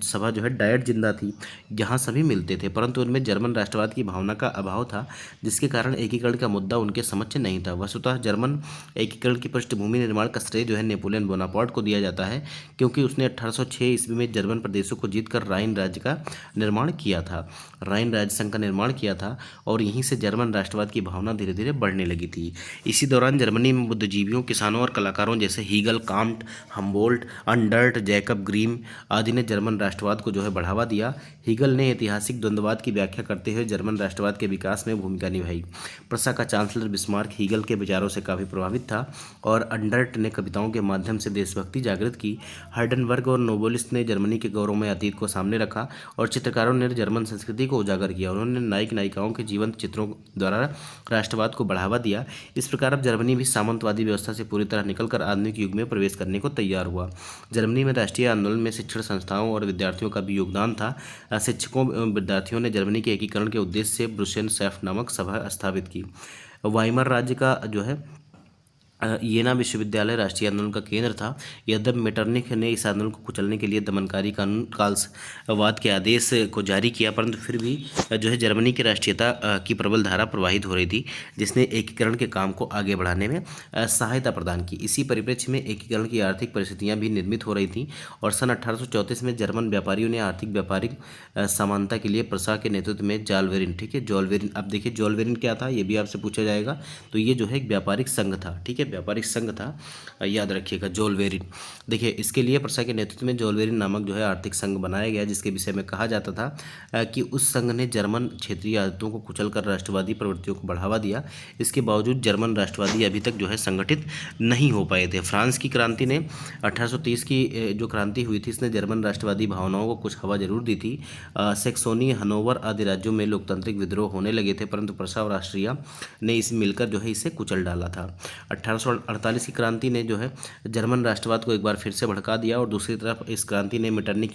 सभा जो है डायट जिंदा थी, जहाँ सभी मिलते थे, परंतु उनमें जर्मन राष्ट्रवाद की भावना का अभाव था, जिसके कारण एकीकरण का मुद्दा उनके समक्ष नहीं था। वस्तुतः जर्मन एकीकरण की पृष्ठभूमि निर्माण का श्रेय जो है नेपोलियन बोनापार्ट को दिया जाता है, क्योंकि उसने 1806 ईस्वी में जर्मन प्रदेशों को जीतकर राइन राज्य का निर्माण किया था, राइन राज्य संघ का निर्माण किया था और यहीं से जर्मन राष्ट्रवाद की भावना धीरे धीरे बढ़ने लगी थी। इसी दौरान जर्मनी में बुद्धिजीवियों, किसानों और कलाकारों जैसे हीगल, कांट, हम्बोल्ट, अंडर्ट, जैकब ग्रीम आदि ने जर्मन राष्ट्रवाद को जो है बढ़ावा दिया। हीगल ने ऐतिहासिक द्वंद्ववाद की व्याख्या करते हुए जर्मन राष्ट्रवाद के विकास में भूमिका निभाई। प्रसा का चांसलर बिस्मार्क हीगल के विचारों से काफ़ी प्रभावित था और अंडर्ट ने कविताओं के माध्यम से देशभक्ति जागृत की। हाइडेनबर्ग और नोबलिस्ट ने जर्मनी के गौरवमय अतीत को सामने रखा और चित्रकारों ने जर्मन संस्कृति को उजागर किया। उन्होंने नायक नायिकाओं के जीवंत चित्रों द्वारा राष्ट्रवाद को बढ़ावा दिया। इस प्रकार अब जर्मनी भी सामंतवादी व्यवस्था से पूरी तरह निकलकर आधुनिक युग में प्रवेश करने को तैयार हुआ। जर्मनी में राष्ट्रीय आंदोलन में शिक्षण संस्थाओं और विद्यार्थियों का भी योगदान था। शिक्षकों विद्यार्थियों ने जर्मनी के एकीकरण के उद्देश्य से ब्रुसेन सैफ नामक सभा स्थापित की। वाइमर राज्य का जो है येना विश्वविद्यालय राष्ट्रीय आंदोलन का केंद्र था। यद्यपि मेटरनिख ने इस आंदोलन को कुचलने के लिए दमनकारी कानून कालवाद के आदेश को जारी किया, परंतु फिर भी जो है जर्मनी की राष्ट्रीयता की प्रबल धारा प्रवाहित हो रही थी, जिसने एकीकरण के काम को आगे बढ़ाने में सहायता प्रदान की। इसी परिप्रेक्ष्य में एकीकरण की आर्थिक परिस्थितियाँ भी निर्मित हो रही थीं और सन 1834 में जर्मन व्यापारियों ने आर्थिक व्यापारिक समानता के लिए प्रसा के नेतृत्व में जॉलवेरिन, ठीक है, जॉलवेरिन, अब देखिए जॉलवेरिन क्या था, ये भी आपसे पूछा जाएगा। तो ये जो है एक व्यापारिक संघ था, ठीक है, व्यापारिक संघ था, याद रखिएगा जॉलवेरिन। देखिए इसके लिए प्रसा के नेतृत्व में जॉलवेरिन नामक जो है आर्थिक संघ बनाया गया, जिसके विषय में कहा जाता था कि उस संघ ने जर्मन क्षेत्रीय आदतों को कुचलकर राष्ट्रवादी प्रवृत्तियों को बढ़ावा दिया। इसके बावजूद जर्मन राष्ट्रवादी अभी तक जो है संगठित नहीं हो पाए थे। फ्रांस की क्रांति ने 1830 की जो क्रांति हुई थी, इसने जर्मन राष्ट्रवादी भावनाओं को कुछ हवा जरूर दी थी। सैक्सोनी, हनोवर आदि राज्यों में लोकतांत्रिक विद्रोह होने लगे थे, परंतु प्रसा और ऑस्ट्रिया ने इसे मिलकर जो है इसे कुचल डाला था। 1848 की क्रांति ने जो है जर्मन राष्ट्रवाद को एक बार फिर से भड़का दिया और दूसरी तरफ इस क्रांति ने मेटरनिख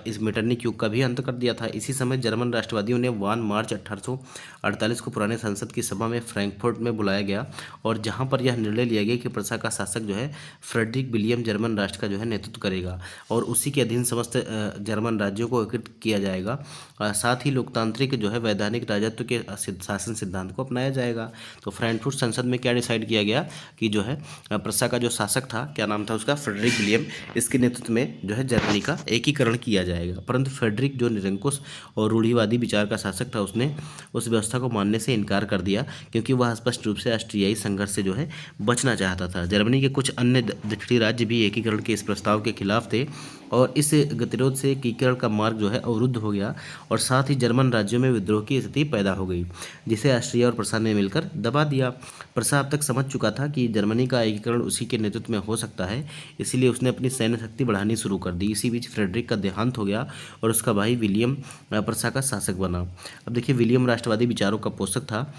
इस मेटरनिख युग का भी अंत कर दिया था। इसी समय जर्मन राष्ट्रवादियों ने 1 मार्च 1848 को पुराने संसद की सभा में फ्रैंकफर्ट में बुलाया गया और जहां पर यह निर्णय लिया गया कि प्रसा का शासक जो है फ्रेडरिक विलियम जर्मन राष्ट्र का जो है नेतृत्व करेगा और उसी के अधीन समस्त जर्मन राज्यों को एकीकृत किया जाएगा। साथ ही लोकतांत्रिक जो है वैधानिक राजत्व के शासन सिद्धांत को अपनाया जाएगा। तो फ्रैंकफर्ट संसद में क्या डिसाइड किया गया कि जो है प्रसा का जो शासक था, क्या नाम था उसका, फ्रेडरिक विलियम, इसके नेतृत्व में जो है जर्मनी का एकीकरण किया जाएगा। परंतु फ्रेडरिक जो निरंकुश और रूढ़िवादी विचार का शासक था, उसने उस व्यवस्था को मानने से इनकार कर दिया क्योंकि वह स्पष्ट रूप से ऑस्ट्रियाई संघर्ष से जो है बचना चाहता था। जर्मनी के कुछ अन्य दक्षिणी राज्य भी एकीकरण के इस प्रस्ताव के खिलाफ थे और इस गतिरोध से एकीकरण का मार्ग जो है अवरुद्ध हो गया और साथ ही जर्मन राज्यों में विद्रोह की स्थिति पैदा हो गई, जिसे ऑस्ट्रिया और प्रसा ने मिलकर दबा दिया। प्रसा अब तक समझ चुका था कि जर्मनी का एकीकरण उसी के नेतृत्व में हो सकता है, इसलिए उसने अपनी सैन्य शक्ति बढ़ानी शुरू कर दी। इसी बीच फ्रेडरिक का देहांत हो गया और उसका भाई विलियम प्रसा का शासक बना। अब देखिए विलियम राष्ट्रवादी विचारों का पोषक था।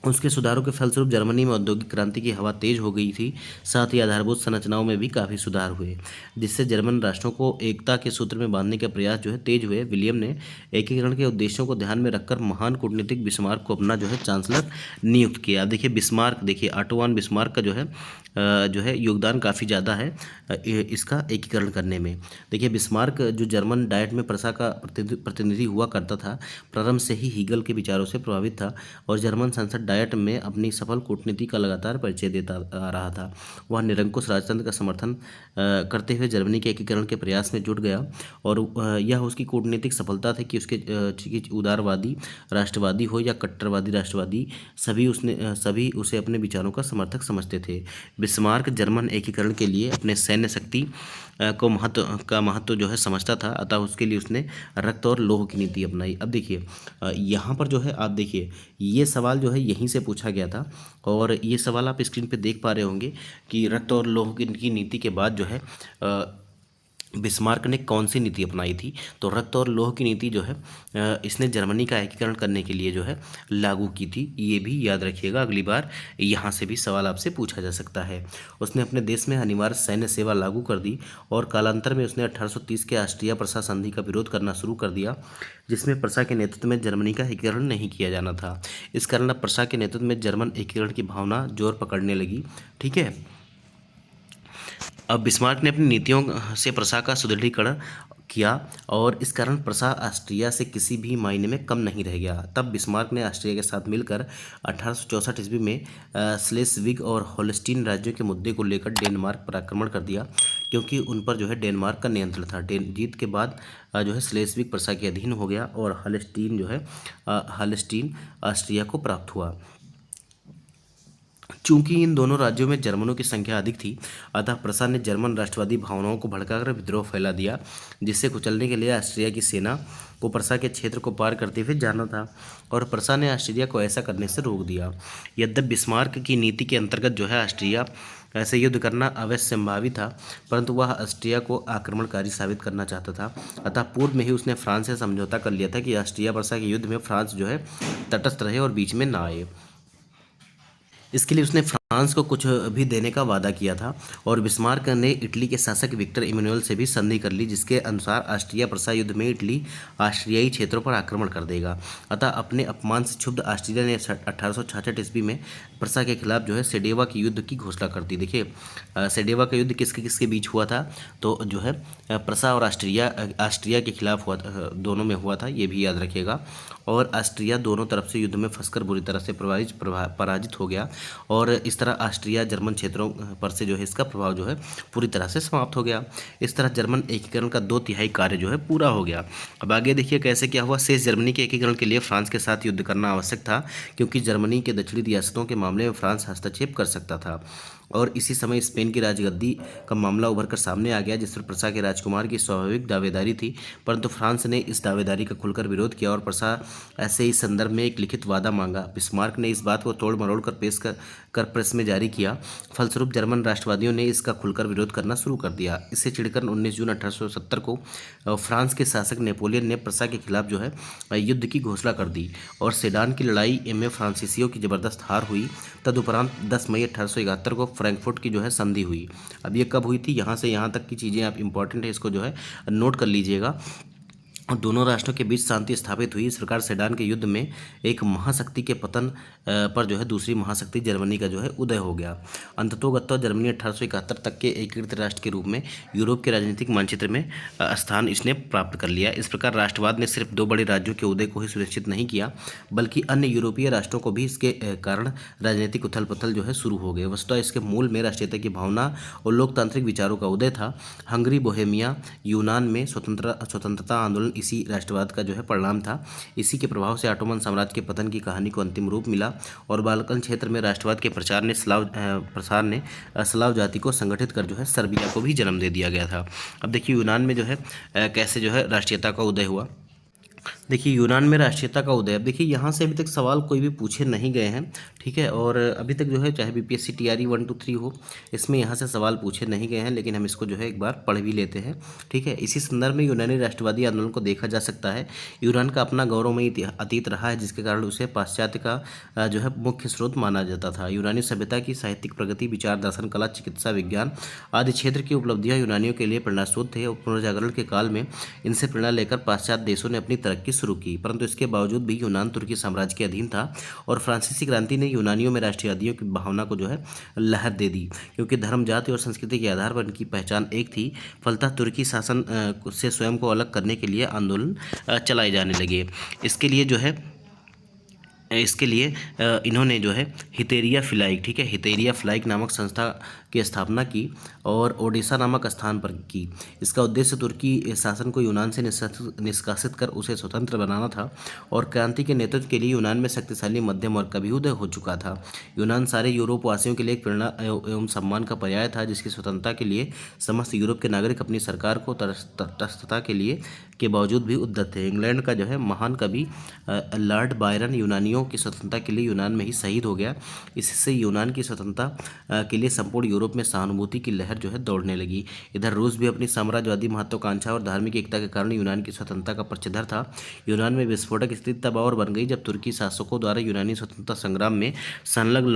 उसके सुधारों के फलस्वरूप जर्मनी में औद्योगिक क्रांति की हवा तेज हो गई थी। साथ ही आधारभूत संरचनाओं में भी काफ़ी सुधार हुए, जिससे जर्मन राष्ट्रों को एकता के सूत्र में बांधने के प्रयास जो है तेज हुए। विलियम ने एकीकरण के उद्देश्यों को ध्यान में रखकर महान कूटनीतिक बिस्मार्क को अपना जो है चांसलर नियुक्त किया। देखिए बिस्मार्क, देखिए ऑटो वन बिस्मार्क का जो है योगदान काफ़ी ज़्यादा है इसका एकीकरण करने में। देखिए बिस्मार्क जो जर्मन डायट में प्रसा का प्रतिनिधि हुआ करता था, प्रारंभ से ही हीगल के विचारों से प्रभावित था और जर्मन संसद डायट में अपनी सफल कूटनीति का लगातार परिचय देता आ रहा था। वह निरंकुश राजतंत्र का समर्थन करते हुए जर्मनी के एकीकरण के प्रयास में जुट गया और यह उसकी कूटनीतिक सफलता थी कि उसके उदारवादी राष्ट्रवादी हो या कट्टरवादी राष्ट्रवादी, सभी उसे अपने विचारों का समर्थक समझते थे। बिस्मार्क जर्मन एकीकरण के लिए अपने सैन्य शक्ति को महत्व जो है समझता था, अतः उसके लिए उसने रक्त और लोह की नीति अपनाई। अब देखिए यहाँ पर जो है आप देखिए ये सवाल जो है यहीं से पूछा गया था और ये सवाल आप स्क्रीन पे देख पा रहे होंगे कि रक्त और लोह की नीति के बाद जो है बिस्मार्क ने कौन सी नीति अपनाई थी। तो रक्त और लोह की नीति जो है इसने जर्मनी का एकीकरण करने के लिए जो है लागू की थी। ये भी याद रखिएगा, अगली बार यहाँ से भी सवाल आपसे पूछा जा सकता है। उसने अपने देश में अनिवार्य सैन्य सेवा लागू कर दी और कालांतर में उसने 1830 के ऑस्ट्रिया प्रसा संधि का विरोध करना शुरू कर दिया, जिसमें प्रसा के नेतृत्व में जर्मनी का एकीकरण नहीं किया जाना था। इस कारण अब प्रसा के नेतृत्व में जर्मन एकीकरण की भावना जोर पकड़ने लगी, ठीक है। अब बिस्मार्क ने अपनी नीतियों से प्रसा का सुदृढ़ीकरण किया और इस कारण प्रसा ऑस्ट्रिया से किसी भी मायने में कम नहीं रह गया। तब बिस्मार्क ने ऑस्ट्रिया के साथ मिलकर 1864 ईस्वी में स्लेस्विग और होल्स्टीन राज्यों के मुद्दे को लेकर डेनमार्क पर आक्रमण कर दिया, क्योंकि उन पर जो है डेनमार्क का नियंत्रण था। जीत के बाद जो है स्लेस्विग प्रसा के अधीन हो गया और होल्स्टीन ऑस्ट्रिया को प्राप्त हुआ। चूंकि इन दोनों राज्यों में जर्मनों की संख्या अधिक थी, अतः प्रसा ने जर्मन राष्ट्रवादी भावनाओं को भड़काकर विद्रोह फैला दिया, जिससे कुचलने के लिए ऑस्ट्रिया की सेना को प्रसा के क्षेत्र को पार करते हुए जाना था और प्रसा ने ऑस्ट्रिया को ऐसा करने से रोक दिया। यद्यपि बिस्मार्क की नीति के अंतर्गत जो है ऑस्ट्रिया ऐसे युद्ध करना अवश्य संभावी था, परंतु वह ऑस्ट्रिया को आक्रमणकारी साबित करना चाहता था। अतः पूर्व में ही उसने फ्रांस से समझौता कर लिया था कि ऑस्ट्रिया प्रसा के युद्ध में फ्रांस जो है तटस्थ रहे और बीच में ना आए। इसके लिए उसने फ्रांस को कुछ भी देने का वादा किया था और बिस्मार्क ने इटली के शासक विक्टर इमैनुअल से भी संधि कर ली, जिसके अनुसार ऑस्ट्रिया प्रसा युद्ध में इटली ऑस्ट्रियाई क्षेत्रों पर आक्रमण कर देगा। अतः अपने अपमान से क्षुब्ध ऑस्ट्रिया ने 1866 ईस्वी में प्रसा के खिलाफ जो है सेडेवा की युद्ध की घोषणा कर दी। देखिए सेडेवा का युद्ध किसके किसके बीच हुआ था, तो जो है प्रसा और ऑस्ट्रिया के खिलाफ हुआ, दोनों में हुआ था, ये भी याद रखिएगा। और ऑस्ट्रिया दोनों तरफ से युद्ध में फंसकर बुरी तरह से पराजित हो गया और इस तरह ऑस्ट्रिया जर्मन क्षेत्रों पर से जो है इसका प्रभाव जो है पूरी तरह से समाप्त हो गया। इस तरह जर्मन एकीकरण का 2/3 कार्य जो है पूरा हो गया। अब आगे देखिए कैसे क्या हुआ। शेष जर्मनी के एकीकरण के लिए फ्रांस के साथ युद्ध करना आवश्यक था, क्योंकि जर्मनी के दक्षिणी रियासतों के मामले में फ्रांस हस्तक्षेप कर सकता था। और इसी समय स्पेन की राजगद्दी का मामला उभर कर सामने आ गया, जिस पर प्रसा के राजकुमार की स्वाभाविक दावेदारी थी, परंतु फ्रांस ने इस दावेदारी का खुलकर विरोध किया और प्रसा ऐसे ही संदर्भ में एक लिखित वादा मांगा। बिस्मार्क ने इस बात को तोड़ मरोड़ कर पेश कर प्रेस में जारी किया। फलस्वरूप जर्मन राष्ट्रवादियों ने इसका खुलकर विरोध करना शुरू कर दिया। इससे चिढ़कर 19 जून 1870 को फ्रांस के शासक नेपोलियन ने प्रसा के खिलाफ जो है युद्ध की घोषणा कर दी और सेडान की लड़ाई में फ्रांसीसियों की जबरदस्त हार हुई। तदुपरांत 10 मई 1871 को फ्रैंकफर्ट की जो है संधि हुई। अब ये कब हुई थी, यहाँ से यहाँ तक की चीज़ें आप इंपॉर्टेंट है, इसको जो है नोट कर लीजिएगा। और दोनों राष्ट्रों के बीच शांति स्थापित हुई। इस प्रकार सेडान के युद्ध में एक महाशक्ति के पतन पर जो है दूसरी महाशक्ति जर्मनी का जो है उदय हो गया। अंततोगत्वा जर्मनी 1871 तक के एकीकृत राष्ट्र के रूप में यूरोप के राजनीतिक मानचित्र में स्थान इसने प्राप्त कर लिया। इस प्रकार राष्ट्रवाद ने सिर्फ 2 बड़े राज्यों के उदय को ही सुनिश्चित नहीं किया, बल्कि अन्य यूरोपीय राष्ट्रों को भी इसके कारण राजनीतिक उथल पुथल जो है शुरू हो गए। वस्तुतः इसके मूल में राष्ट्रीयता की भावना और लोकतांत्रिक विचारों का उदय था। हंगरी, बोहेमिया, यूनान में स्वतंत्रता आंदोलन इसी राष्ट्रवाद का जो है परिणाम था। इसी के प्रभाव से ऑटोमन साम्राज्य के पतन की कहानी को अंतिम रूप मिला और बाल्कन क्षेत्र में राष्ट्रवाद के प्रसार ने स्लाव जाति को संगठित कर जो है सर्बिया को भी जन्म दे दिया गया था। अब देखिए यूनान में जो है कैसे जो है राष्ट्रीयता का उदय हुआ। देखिए यूनान में राष्ट्रीयता का उदय। अब देखिए यहाँ से अभी तक सवाल कोई भी पूछे नहीं गए हैं, ठीक है, और अभी तक जो है चाहे बीपीएससी टीआरई 1 2 3 हो, इसमें यहाँ से सवाल पूछे नहीं गए हैं, लेकिन हम इसको जो है एक बार पढ़ भी लेते हैं, ठीक है। इसी संदर्भ में यूनानी राष्ट्रवादी आंदोलन को देखा जा सकता है। यूनान का अपना गौरवमयी अतीत रहा है, जिसके कारण उसे पाश्चात्य का जो है मुख्य स्रोत माना जाता था। यूनानी सभ्यता की साहित्यिक प्रगति, विचार, दर्शन, कला, चिकित्सा, विज्ञान आदि क्षेत्र की उपलब्धियाँ यूनानियों के लिए प्रेरणास्रोत थे और पुनर्जागरण के काल में इनसे प्रेरणा लेकर पाश्चात्य देशों ने अपनी तरक्की शुरू की। परंतु इसके बावजूद भी यूनान तुर्की साम्राज्य के अधीन था और फ्रांसीसी क्रांति ने यूनानियों में राष्ट्रवादियों की भावना को जो है लहर दे दी, क्योंकि धर्म, जाति और संस्कृति के आधार पर इनकी पहचान एक थी। फलतः तुर्की शासन से स्वयं को अलग करने के लिए आंदोलन चलाए जाने लगे। इसके लिए इन्होंने जो है हितेरिया फिलाइक, ठीक है, हितेरिया फिलाइक नामक संस्था की स्थापना की और ओडेसा नामक स्थान पर की। इसका उद्देश्य तुर्की शासन को यूनान से निष्कासित कर उसे स्वतंत्र बनाना था और क्रांति के नेतृत्व के लिए यूनान में शक्तिशाली मध्यम वर्ग का भी उदय हो चुका था। यूनान सारे यूरोप वासियों के लिए एक प्रेरणा एवं सम्मान का पर्याय था, जिसकी स्वतंत्रता के लिए समस्त यूरोप के नागरिक अपनी सरकार को तटस्थता के बावजूद भी उद्यत थे। इंग्लैंड का जो है महान कवि लॉर्ड बायरन यूनानियों की स्वतंत्रता के लिए यूनान में ही शहीद हो गया। इससे यूनान की स्वतंत्रता के लिए संपूर्ण यूरोप में सहानुभूति की लहर जो है दौड़ने लगी। इधर रूस भी अपनी साम्राज्यवादी महत्वाकांक्षा और धार्मिक एकता के कारण यूनान की स्वतंत्रता का पक्षधर था। यूनान में विस्फोटक स्थिति तब और बन गई जब तुर्की शासकों द्वारा यूनानी स्वतंत्रता संग्राम में संलग्न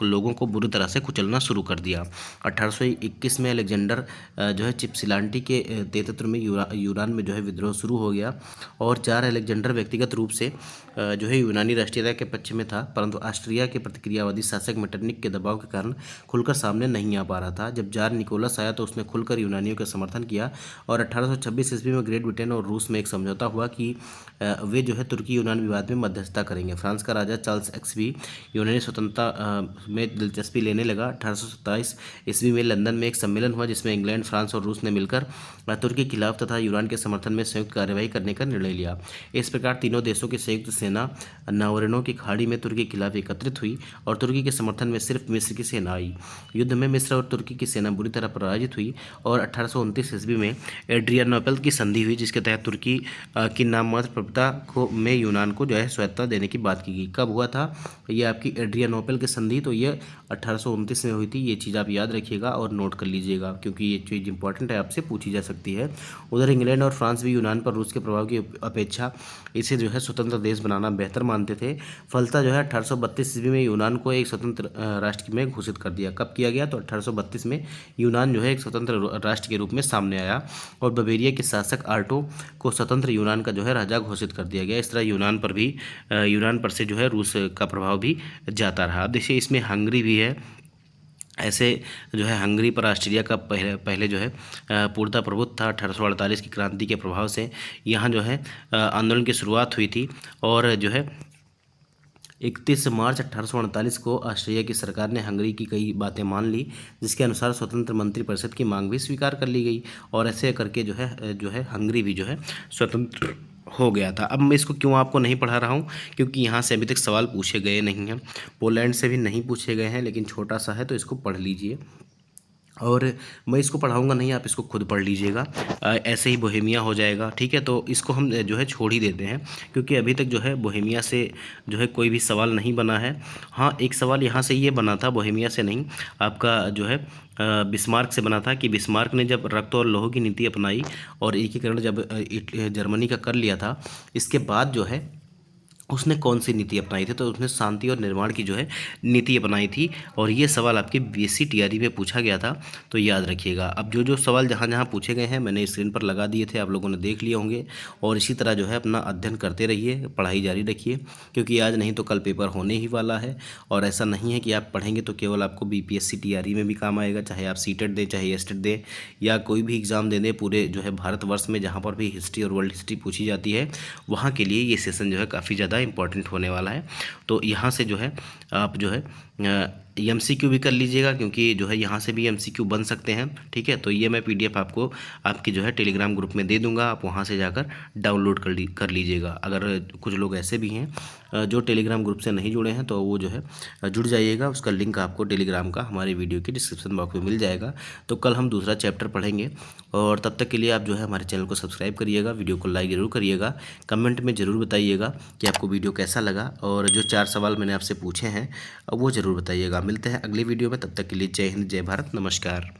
लोगों को बुरी तरह से कुचलना शुरू कर दिया। 1821 में अलेक्जेंडर जो है चिपसिलांटी के नेतृत्व में यूनान में जो है विद्रोह शुरू हो गया और 4 अलेक्जेंडर व्यक्तिगत रूप से जो है यूनानी राष्ट्रीयता के पक्ष में था, परंतु ऑस्ट्रिया के प्रतिक्रियावादी शासक मेटरनिक के दबाव के कारण खुलकर सामने नहीं आ पा रहा था। जब जार निकोलस आया तो उसने खुलकर यूनानियों का समर्थन किया और 1826 ईस्वी में ग्रेट ब्रिटेन और रूस में एक समझौता हुआ कि वे जो है तुर्की यूनान विवाद में मध्यस्थता करेंगे। फ्रांस का राजा चार्ल्स एक्स भी यूनानी स्वतंत्रता में दिलचस्पी लेने लगा। 1827 ईस्वी में लंदन में एक सम्मेलन हुआ जिसमें इंग्लैंड, फ्रांस और रूस ने मिलकर तुर्की के खिलाफ तथा यूनान के समर्थन में संयुक्त कार्यवाही करने का निर्णय लिया। इस प्रकार तीनों देशों की संयुक्त सेना नावरेनो की खाड़ी में तुर्की के खिलाफ एकत्रित हुई और तुर्की के समर्थन में सिर्फ मिस्र की सेना आई। युद्ध में मिस्र और तुर्की की सेना बुरी तरह पराजित हुई और 1829 ईस्वी में एड्रियानोपल की संधि हुई, जिसके तहत तुर्की की नाममात्र प्रभुता में यूनान को जो है स्वायत्तता देने की बात की गई। कब हुआ था ये आपकी एड्रियानोपल की संधि? तो ये 1829 में हुई थी। ये चीज़ आप याद रखिएगा और नोट कर लीजिएगा, क्योंकि ये चीज़ इंपॉर्टेंट है, आपसे पूछी जा सकती है। उधर इंग्लैंड और फ्रांस भी यूनान पर रूस के प्रभाव की अपेक्षा इसे जो है स्वतंत्र देश बनाना बेहतर मानते थे थे। फलतः जो है 1832 ईस्वी में यूनान को एक स्वतंत्र राष्ट्र में घोषित कर दिया। कब किया गया? तो 1832 में यूनान जो है एक स्वतंत्र राष्ट्र के रूप में सामने आया और बवेरिया के शासक आर्टो को स्वतंत्र यूनान का जो है राजा घोषित कर दिया गया। इस तरह यूनान पर से जो है रूस का प्रभाव भी जाता रहा। अब देखिए इसमें हंगरी भी है। ऐसे जो है हंगरी पर ऑस्ट्रिया का पहले जो है पूर्णतः प्रभुत्व था। 1848 की क्रांति के प्रभाव से यहाँ जो है आंदोलन की शुरुआत हुई थी और जो है 31 मार्च 1848 को ऑस्ट्रिया की सरकार ने हंगरी की कई बातें मान ली, जिसके अनुसार स्वतंत्र मंत्रिपरिषद की मांग भी स्वीकार कर ली गई और ऐसे करके जो है हंगरी भी जो है स्वतंत्र हो गया था। अब मैं इसको क्यों आपको नहीं पढ़ा रहा हूँ, क्योंकि यहाँ से अभी तक सवाल पूछे गए नहीं हैं, पोलैंड से भी नहीं पूछे गए हैं, लेकिन छोटा सा है तो इसको पढ़ लीजिए। और मैं इसको पढ़ाऊंगा नहीं, आप इसको खुद पढ़ लीजिएगा। ऐसे ही बोहेमिया हो जाएगा, ठीक है। तो इसको हम जो है छोड़ ही देते हैं, क्योंकि अभी तक जो है बोहेमिया से जो है कोई भी सवाल नहीं बना है। हाँ, एक सवाल यहाँ से ये बना था, बोहेमिया से नहीं, आपका जो है बिस्मार्क से बना था कि बिस्मार्क ने जब रक्त और लौह की नीति अपनाई और एकीकरण जब जर्मनी का कर लिया था, इसके बाद जो है उसने कौन सी नीति अपनाई थी? तो उसने शांति और निर्माण की जो है नीति अपनाई थी और ये सवाल आपके बीएससी टीआरई में पूछा गया था, तो याद रखिएगा। अब जो सवाल जहाँ जहाँ पूछे गए हैं मैंने स्क्रीन पर लगा दिए थे, आप लोगों ने देख लिए होंगे। और इसी तरह जो है अपना अध्ययन करते रहिए, पढ़ाई जारी रखिए, क्योंकि आज नहीं तो कल पेपर होने ही वाला है। और ऐसा नहीं है कि आप पढ़ेंगे तो केवल आपको बीपीएससी टीआरई में भी काम आएगा, चाहे आप सीटेट दें, चाहे एस्टेट दें, या कोई भी एग्ज़ाम दे दें पूरे जो है भारतवर्ष में जहाँ पर भी हिस्ट्री और वर्ल्ड हिस्ट्री पूछी जाती है, वहाँ के लिए ये सेशन जो है काफ़ी ज़्यादा इंपॉर्टेंट होने वाला है। तो यहाँ से जो है आप जो है एमसीक्यू भी कर लीजिएगा, क्योंकि जो है यहाँ से भी एमसीक्यू बन सकते हैं, ठीक है। तो ये मैं पीडीएफ आपको आपकी जो है टेलीग्राम ग्रुप में दे दूंगा, आप वहाँ से जाकर डाउनलोड कर लीजिएगा। अगर कुछ लोग ऐसे भी हैं जो टेलीग्राम ग्रुप से नहीं जुड़े हैं, तो वो जो है जुड़ जाइएगा। उसका लिंक आपको टेलीग्राम का हमारे वीडियो के डिस्क्रिप्शन बॉक्स में मिल जाएगा। तो कल हम दूसरा चैप्टर पढ़ेंगे, और तब तक के लिए आप जो है हमारे चैनल को सब्सक्राइब करिएगा, वीडियो को लाइक ज़रूर करिएगा, कमेंट में ज़रूर बताइएगा कि आपको वीडियो कैसा लगा, और जो 4 सवाल मैंने आपसे पूछे हैं वो ज़रूर बताइएगा। मिलते हैं अगली वीडियो में, तब तक के लिए जय हिंद, जय भारत, नमस्कार।